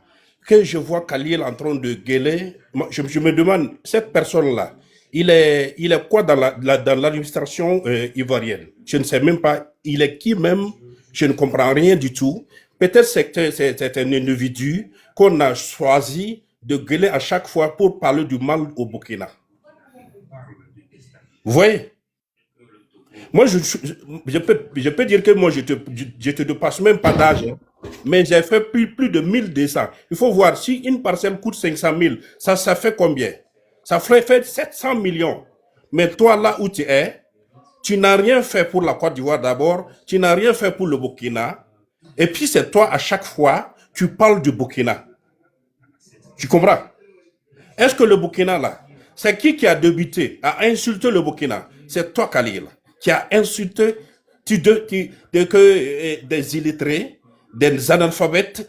Speaker 10: que je vois Khalil en train de gueuler, je me demande, cette personne-là, il est quoi dans l'administration ivoirienne? Je ne sais même pas, il est qui même? Je ne comprends rien du tout. Peut-être c'est un individu qu'on a choisi de gueuler à chaque fois pour parler du mal au Burkina. Vous voyez? Moi, je peux dire que moi, je te dépasse même pas d'âge, hein, mais j'ai fait plus de 1200. Il faut voir, si une parcelle coûte 500 000, ça fait combien? Ça fait 700 millions. Mais toi, là où tu es, tu n'as rien fait pour la Côte d'Ivoire d'abord, tu n'as rien fait pour le Burkina, et puis c'est toi, à chaque fois, tu parles du Burkina. Tu comprends? Est-ce que le Burkina, là, c'est qui a débuté à insulter le Burkina? C'est toi, Khalil, qui a insulté des illettrés, des analphabètes,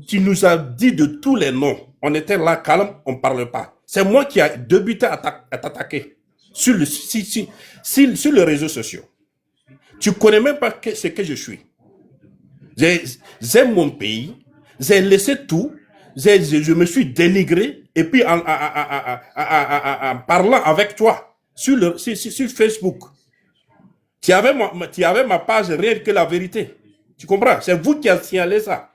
Speaker 10: tu nous as dit de tous les noms. On était là, calme, on ne parle pas. C'est moi qui a débuté à t'attaquer sur les réseaux sociaux. Tu ne connais même pas ce que je suis. J'aime mon pays, j'ai laissé tout, je me suis dénigré, et puis en parlant avec toi sur Facebook, tu avais ma page rien que la vérité. Tu comprends? C'est vous qui avez signalé ça.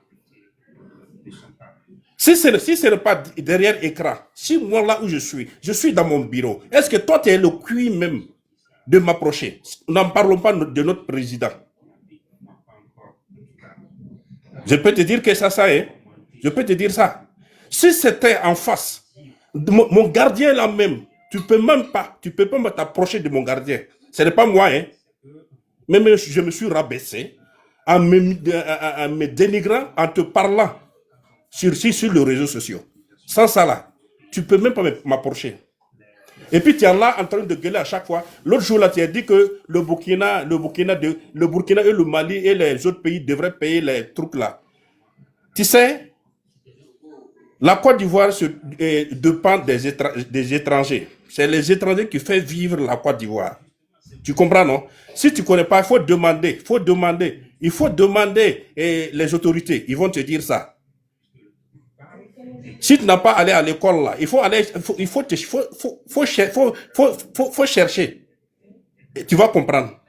Speaker 10: Si ce n'est pas derrière écran, si moi là où je suis dans mon bureau, est-ce que toi tu es le cuit même de m'approcher? N'en parlons pas de notre président. Je peux te dire que ça hein. Je peux te dire ça. Si c'était en face, mon gardien là même, tu peux pas t'approcher de mon gardien. Ce n'est pas moi, hein. Même je me suis rabaissé en me dénigrant, en te parlant sur les réseaux sociaux. Sans ça là, tu peux même pas m'approcher. Et puis tu es là en train de gueuler à chaque fois. L'autre jour là, tu as dit que le Burkina et le Mali et les autres pays devraient payer les trucs là. Tu sais, la Côte d'Ivoire dépend des étrangers. C'est les étrangers qui font vivre la Côte d'Ivoire. Tu comprends, non? Si tu ne connais pas, il faut demander. Il faut demander les autorités. Ils vont te dire ça. Si tu n'as pas allé à l'école là, il faut chercher. Et tu vas comprendre.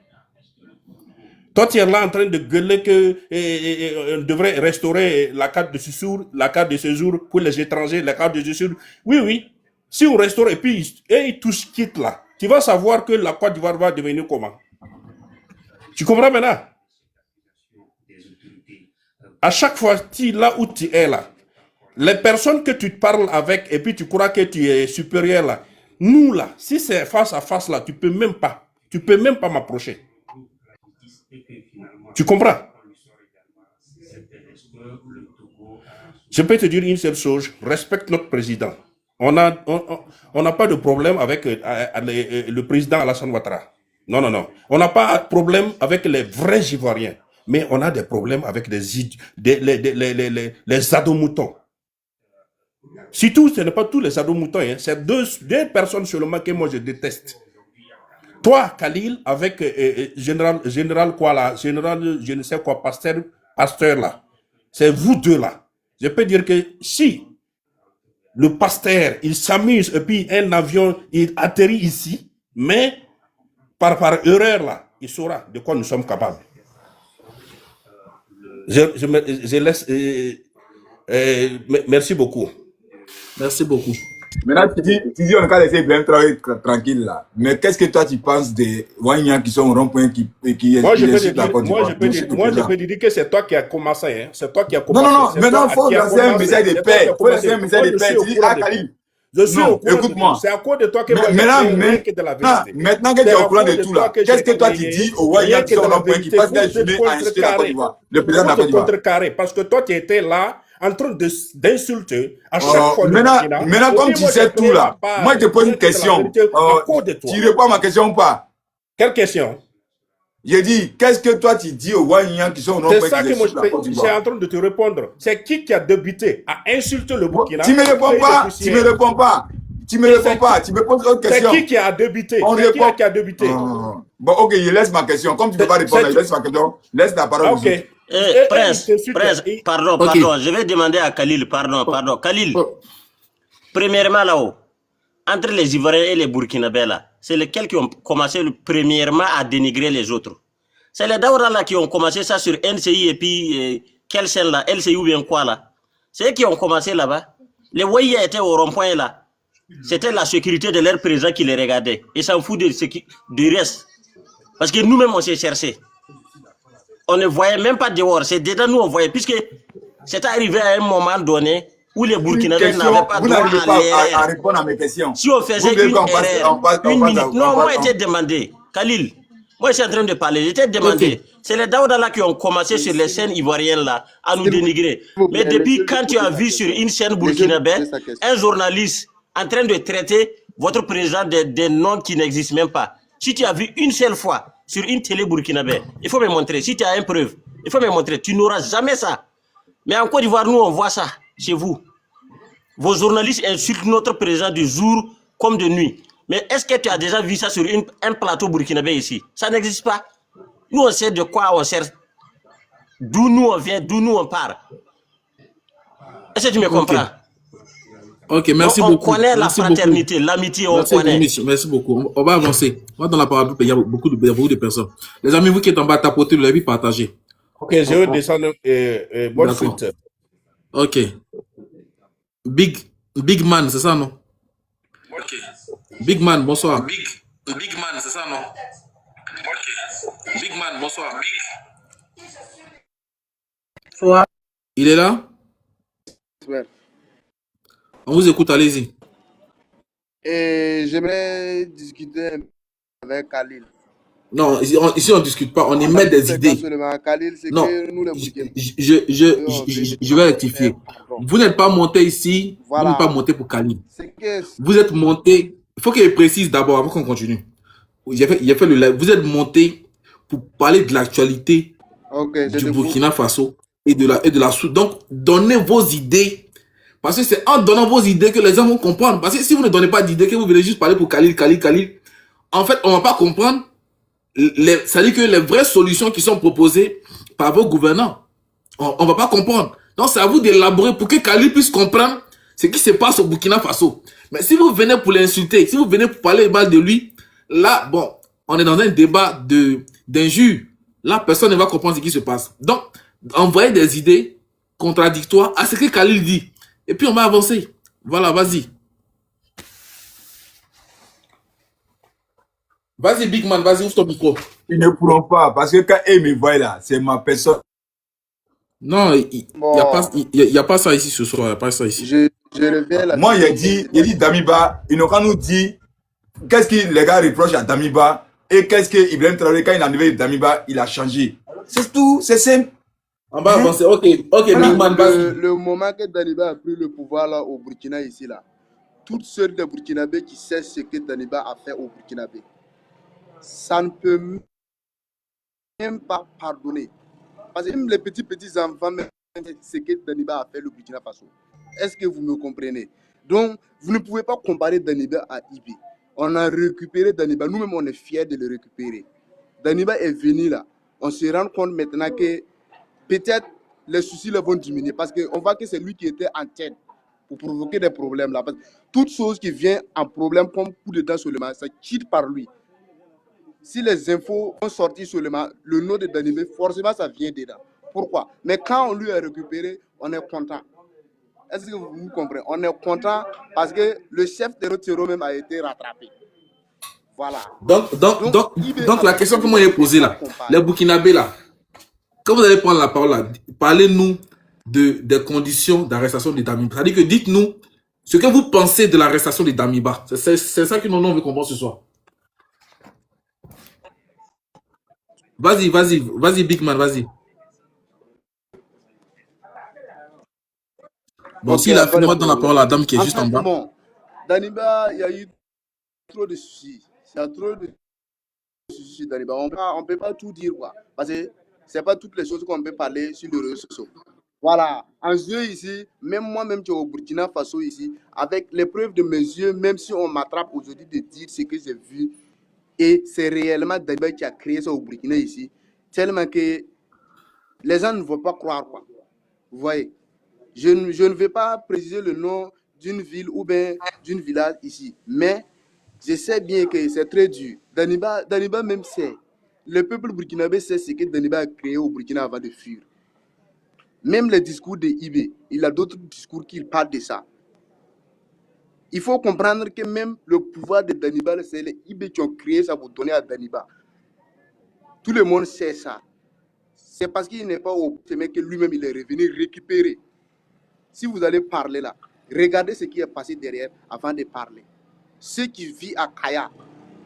Speaker 10: Toi, tu es là en train de gueuler qu'on devrait restaurer la carte de séjour pour les étrangers, la carte de séjour. Oui. Si on restaure et puis ils tous quittent là, tu vas savoir que la Côte d'Ivoire va devenir comment? Tu comprends maintenant? À chaque fois, là où tu es là, les personnes que tu parles avec et puis tu crois que tu es supérieur là, nous là, si c'est face à face là, tu peux même pas m'approcher. Tu comprends? Je peux te dire une seule chose, respecte notre président. On n'a pas de problème avec le président Alassane Ouattara. Non. On n'a pas de problème avec les vrais Ivoiriens, mais on a des problèmes avec les ados-moutons. Surtout, ce n'est pas tous les ados-moutons, hein. C'est deux personnes seulement que moi je déteste. Toi, Khalil, avec général quoi là, général je ne sais quoi, pasteur là, c'est vous deux là. Je peux dire que si le pasteur, il s'amuse et puis un avion, il atterrit ici, mais par erreur là, il saura de quoi nous sommes capables. Je laisse. Merci beaucoup.
Speaker 1: Merci beaucoup.
Speaker 2: Maintenant, tu dis on va laisser Ibrahim travailler tranquille là. Mais qu'est-ce que toi tu penses des Wanyans qui sont au rond-point qui
Speaker 10: moi, je peux te dire que c'est toi qui as commencé. Hein. C'est toi qui as commencé.
Speaker 2: Non. Maintenant, il faut lancer un message de paix. Il faut lancer un message de paix. Tu dis, Khalil.
Speaker 10: Je suis au courant.
Speaker 2: Écoute-moi.
Speaker 10: C'est à cause de toi que moi, j'ai de la vérité.
Speaker 2: Maintenant que tu es au courant de tout là, qu'est-ce que toi tu dis aux Wanyans qui sont au rond-point qui passent la journée à insulter la Côte d'Ivoire? Le président de la Côte d'Ivoire.
Speaker 10: Parce que toi, tu étais là en train d'insulter à chaque fois.
Speaker 2: Maintenant, comme tu sais tout là, moi je te pose une question. Tu réponds à ma question ou pas?
Speaker 10: Quelle question?
Speaker 2: J'ai dit, qu'est-ce que toi tu dis aux Wanyans qui sont au rond-point?
Speaker 10: C'est ça que moi je suis en train de te répondre. C'est qui a débuté à insulter le Burkina?
Speaker 2: Tu me réponds pas. Tu me réponds pas, tu me poses autre
Speaker 10: C'est
Speaker 2: question.
Speaker 10: qui a débuté?
Speaker 2: On
Speaker 10: C'est qui
Speaker 2: répond.
Speaker 10: qui a débuté?
Speaker 2: Bon, ok, je laisse ma question. Comme tu ne peux pas répondre, je laisse ma question. Laisse la parole aux
Speaker 10: Ok.
Speaker 2: autres.
Speaker 3: Prince, pardon,
Speaker 1: Ok.
Speaker 3: pardon, je vais demander à Khalil, pardon. Khalil, premièrement là-haut, entre les Ivoiriens et les Burkinabés là, c'est lesquels qui ont commencé premièrement à dénigrer les autres. C'est les Daouda là qui ont commencé ça sur NCI et puis quelle chaîne là, LCI ou bien quoi là. C'est eux qui ont commencé là-bas. Les Ouaïa étaient au rond-point là. C'était la sécurité de leur président qui les regardait. Ils s'en foutent du reste. Parce que nous-mêmes on s'est cherché. On ne voyait même pas dehors. C'est dedans nous on voyait. Puisque c'est arrivé à un moment donné où les Burkinabés n'avaient pas
Speaker 2: Vous
Speaker 3: droit
Speaker 2: n'arrivez
Speaker 3: à
Speaker 2: pas
Speaker 3: l'erreur.
Speaker 2: à répondre à mes questions.
Speaker 3: Si on faisait une erreur, une minute. Non, moi j'étais demandé. Khalil, moi je suis en train de parler. J'étais demandé. C'est les Daouda là qui ont commencé sur les scènes ivoiriennes là à nous dénigrer. Mais depuis quand tu as vu sur une chaîne burkinabé un journaliste en train de traiter votre président des noms qui n'existent même pas. Si tu as vu une seule fois sur une télé burkinabé, il faut me montrer. Si tu as une preuve, il faut me montrer. Tu n'auras jamais ça. Mais en Côte d'Ivoire, nous, on voit ça chez vous. Vos journalistes insultent notre président du jour comme de nuit. Mais est-ce que tu as déjà vu ça sur un plateau burkinabé ici? Ça n'existe pas. Nous, on sait de quoi on sert. D'où nous on vient, d'où nous on part. Est-ce que tu me comprends?
Speaker 1: Ok, merci
Speaker 3: Donc,
Speaker 1: beaucoup.
Speaker 3: On connaît la
Speaker 1: Merci
Speaker 3: fraternité, l'amitié, on
Speaker 1: Merci,
Speaker 3: connaît.
Speaker 1: merci beaucoup. On va avancer. On va dans la parole. Il y a beaucoup de personnes. Les amis, vous qui êtes en bas, tapotez le avis, partagez.
Speaker 10: Ok, je vais descendre. Bonne
Speaker 1: D'accord.
Speaker 10: suite.
Speaker 1: Ok. Big Man, c'est ça, non? Ok. Big Man, bonsoir. Big Man, c'est ça, non? Ok. Big Man, bonsoir.
Speaker 11: Bonsoir.
Speaker 1: Il est là? On vous écoute, allez-y.
Speaker 11: Et j'aimerais discuter avec Khalil.
Speaker 1: Non, ici on ne discute pas, on émet des idées.
Speaker 11: Khalil, c'est
Speaker 1: Non,
Speaker 11: que nous les Burkinabés.
Speaker 1: je vais rectifier. Vous n'êtes pas monté ici, vous n'êtes pas monté pour Khalil. Vous êtes monté, il faut que je précise d'abord avant qu'on continue. Il a fait le live. Vous êtes monté pour parler de l'actualité du Burkina Faso et de la Soudan. Donc, donnez vos idées. Parce que c'est en donnant vos idées que les gens vont comprendre. Parce que si vous ne donnez pas d'idées, que vous venez juste parler pour Khalil, en fait, on ne va pas comprendre. Ça dit que les vraies solutions qui sont proposées par vos gouvernants, on ne va pas comprendre. Donc, c'est à vous d'élaborer pour que Khalil puisse comprendre ce qui se passe au Burkina Faso. Mais si vous venez pour l'insulter, si vous venez pour parler mal de lui, là, bon, on est dans un débat d'injures. Là, personne ne va comprendre ce qui se passe. Donc, envoyez des idées contradictoires à ce que Khalil dit. Et puis, on va avancer. Voilà, vas-y. Vas-y, Big Man, vas-y, ouvre ton micro.
Speaker 2: Ils ne pourront pas, parce que quand ils me voient là, c'est ma personne.
Speaker 1: Non, il n'y a pas ça ici ce soir. Il n'y a pas ça ici.
Speaker 11: Je reviens là.
Speaker 2: Moi, il dit Damiba, ils n'ont qu'à nous dire qu'est-ce que les gars reprochent à Damiba et qu'est-ce que Ibrahim Traoré, quand il a enlevé Damiba, il a changé. C'est tout, c'est simple.
Speaker 1: On va avancer. Ok,
Speaker 11: Voilà,
Speaker 1: Big Man, vas-y.
Speaker 11: le moment que Daniba a pris le pouvoir là au Burkina ici là, toutes seules des Burkinabés qui savent ce que Daniba a fait au Burkinabé, ça ne peut même pas pardonner. Parce que même les petits enfants, même ce que Daniba a fait au Burkina Faso. Est-ce que vous me comprenez? Donc, vous ne pouvez pas comparer Daniba à Ibi. On a récupéré Daniba. Nous-mêmes, on est fiers de le récupérer. Daniba est venu là. On se rend compte maintenant que peut-être les soucis là vont diminuer. Parce qu'on voit que c'est lui qui était en tête pour provoquer des problèmes là. Parce que toute chose qui vient en problème comme coup de dents seulement, ça quitte par lui. Si les infos ont sorti seulement le nom de Daniba, forcément ça vient dedans. Pourquoi? Mais quand on lui a récupéré, on est content. Est-ce que vous comprenez? On est content parce que le chef terreau même a été rattrapé. Voilà.
Speaker 1: Donc la question que moi j'ai posée là, les Burkinabés là, quand vous allez prendre la parole là, parlez-nous des conditions d'arrestation de Damiba. C'est-à-dire que dites-nous ce que vous pensez de l'arrestation de Damiba. C'est ça que nous veut comprendre ce soir. Vas-y, Big Man, vas-y. Bon,
Speaker 11: Okay,
Speaker 1: s'il a fini, on va donner la parole à la dame qui est juste en bas.
Speaker 11: Bon, Daniba, il y a eu trop de soucis. Il y a trop de soucis, Daniba. On peut pas tout dire, quoi. Parce que ce n'est pas toutes les choses qu'on peut parler sur les réseaux sociaux. Voilà. En jeu ici, même moi-même qui est au Burkina Faso ici, avec les preuves de mes yeux, même si on m'attrape aujourd'hui de dire ce que j'ai vu, et c'est réellement Daniba qui a créé ça au Burkina ici, tellement que les gens ne vont pas croire, quoi. Vous voyez, je ne vais pas préciser le nom d'une ville ou bien d'une village ici, mais je sais bien que c'est très dur. Daniba même sait. Le peuple burkinabé sait ce que Daniba a créé au Burkina avant de fuir. Même les discours de Ibé, il a d'autres discours qui parlent de ça. Il faut comprendre que même le pouvoir de Daniba, c'est les Ibé qui ont créé ça pour donner à Daniba. Tout le monde sait ça. C'est parce qu'il n'est pas au mais que lui-même il est revenu récupérer. Si vous allez parler là, regardez ce qui est passé derrière avant de parler. Ceux qui vivent à Kaya,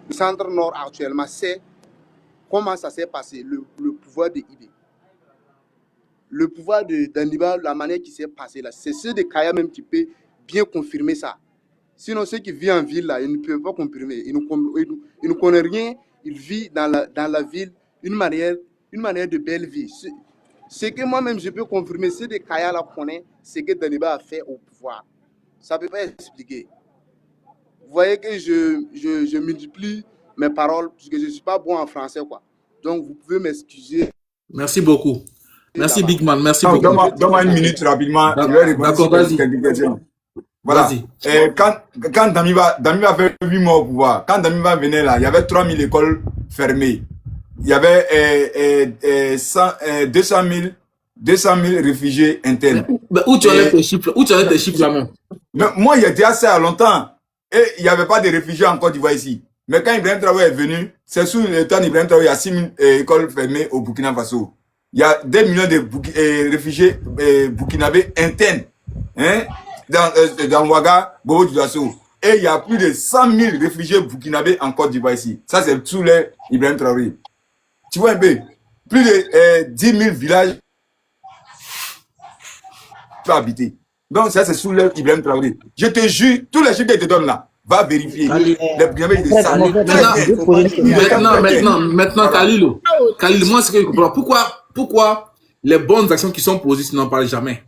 Speaker 11: le centre nord actuellement, c'est comment ça s'est passé, le pouvoir de Ibé. Le pouvoir de Daniba, la manière qui s'est passée là, c'est ceux de Kaya même qui peuvent bien confirmer ça. Sinon, ceux qui vivent en ville là, ils ne peuvent pas confirmer. Ils ne connaissent rien. Ils vivent dans la ville une manière de belle vie. Ce que moi-même je peux confirmer, ceux de Kaya là connaissent ce que Daniba a fait au pouvoir. Ça ne peut pas expliquer. Vous voyez que je multiplie mes paroles parce que je ne suis pas bon en français, quoi. Donc, vous pouvez m'excuser.
Speaker 1: Merci beaucoup. Merci Big Man, merci beaucoup.
Speaker 2: Donne-moi une minute rapidement.
Speaker 1: D'accord, vas-y.
Speaker 2: Voilà. Quand Damiba fait 8 mois au pouvoir, quand Damiba venait là, il y avait 3000 écoles fermées. Il y avait 200 000 réfugiés internes.
Speaker 1: Où tu as tes chiffres? Où tu as tes chiffres là même?
Speaker 2: Mais moi, il y a déjà ça longtemps. Et il n'y avait pas de réfugiés en Côte d'Ivoire ici. Mais quand Ibrahim Traoré est venu, c'est sous le temps d'Ibrahim Traoré, il y a 6 000 écoles fermées au Burkina Faso. Il y a des millions de réfugiés burkinabés internes. Hein, dans Ouaga, Bobo Dioulasso. Et il y a plus de 100 000 réfugiés burkinabés en Côte d'Ivoire ici. Ça, c'est sous les Ibrahim Traoré. Tu vois un peu, plus de 10 000 villages pas habités. Donc, ça, c'est sous l'œuvre Ibrahim Traoré. Je te jure, tous les chiffres que je te donne là, va vérifier.
Speaker 1: Maintenant, Khalil, moi, ce que je comprends, pourquoi les bonnes actions qui sont posées, tu n'en parles jamais?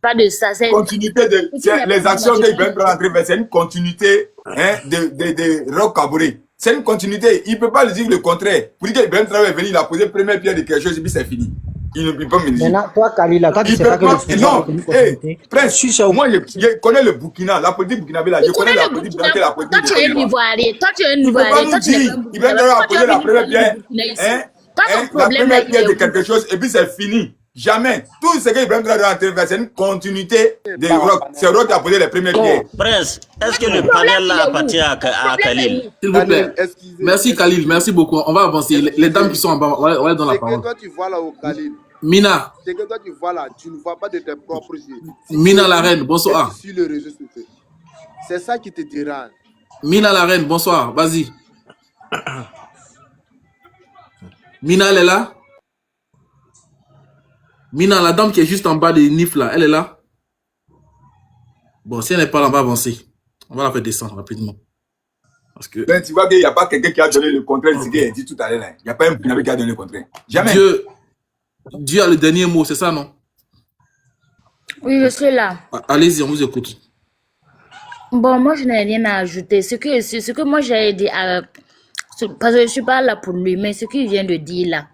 Speaker 5: Pas de ça, c'est
Speaker 2: continuité les actions que Ibrahim Traoré fait, c'est une continuité de Roch Kaboré. C'est une continuité. Il ne peut pas le dire le contraire. Pour dire qu'Ibrahim Traoré est venu, il a posé la première pierre de quelque chose et puis c'est fini. Il ne peut pas me dire.
Speaker 9: Maintenant, toi, Kalila, quand tu sais pas que le
Speaker 2: non, Prince, moi, je connais le Burkina, la politique burkinabé là. Je connais la politique burkinabé, la politique.
Speaker 5: Toi, tu es un Ivoirien. Toi, tu es un Ivoirien. Toi, tu es un
Speaker 2: Ibrahim Traoré a posé la première pierre. La première pierre de quelque chose et puis c'est fini. Jamais. Tout ce que Ibrahim Traoré a fait, c'est une continuité de Roch. C'est Roch qui a posé les premières pierres.
Speaker 3: Prince, est-ce que le panel là appartient à Khalil?
Speaker 1: S'il vous plaît. Merci Khalil, merci beaucoup. On va avancer. Les dames qui sont en bas, on va dans la parole.
Speaker 11: Ce que toi tu vois là au Khalil.
Speaker 1: Mina.
Speaker 11: Ce que toi tu vois là, tu ne vois pas de tes propres yeux.
Speaker 1: Mina la reine, bonsoir.
Speaker 11: Sur le réseau social. C'est ça qui te dérange.
Speaker 1: Mina la reine, bonsoir. Vas-y. Mina, elle est là? Mina, la dame qui est juste en bas des nifs là, elle est là? Bon, si elle n'est pas là, on va avancer. On va la faire descendre rapidement. Parce que...
Speaker 2: Ben, tu vois qu'il n'y a pas quelqu'un qui a donné le contraire de ce qu'il a dit tout à l'heure. Il n'y a pas un Burkinabé qui a donné le contraire. Jamais.
Speaker 1: Dieu a le dernier mot, c'est ça, non?
Speaker 5: Oui, je suis là.
Speaker 1: Allez-y, on vous écoute.
Speaker 5: Bon, moi, je n'ai rien à ajouter. Ce que moi, j'ai dit, parce que je ne suis pas là pour lui, mais ce qu'il vient de dire là,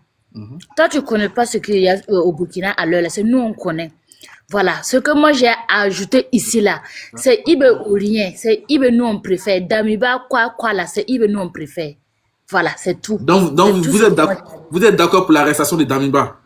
Speaker 5: toi, tu ne connais pas ce qu'il y a au Burkina à l'heure, c'est nous, on connaît. Voilà, ce que moi, j'ai ajouté ici, là, c'est Ibé ou rien, c'est Ibé, nous, on préfère. Damiba, quoi, là, c'est Ibé, nous, on préfère. Voilà, c'est tout.
Speaker 1: Donc vous êtes d'accord pour l'arrestation de Damiba?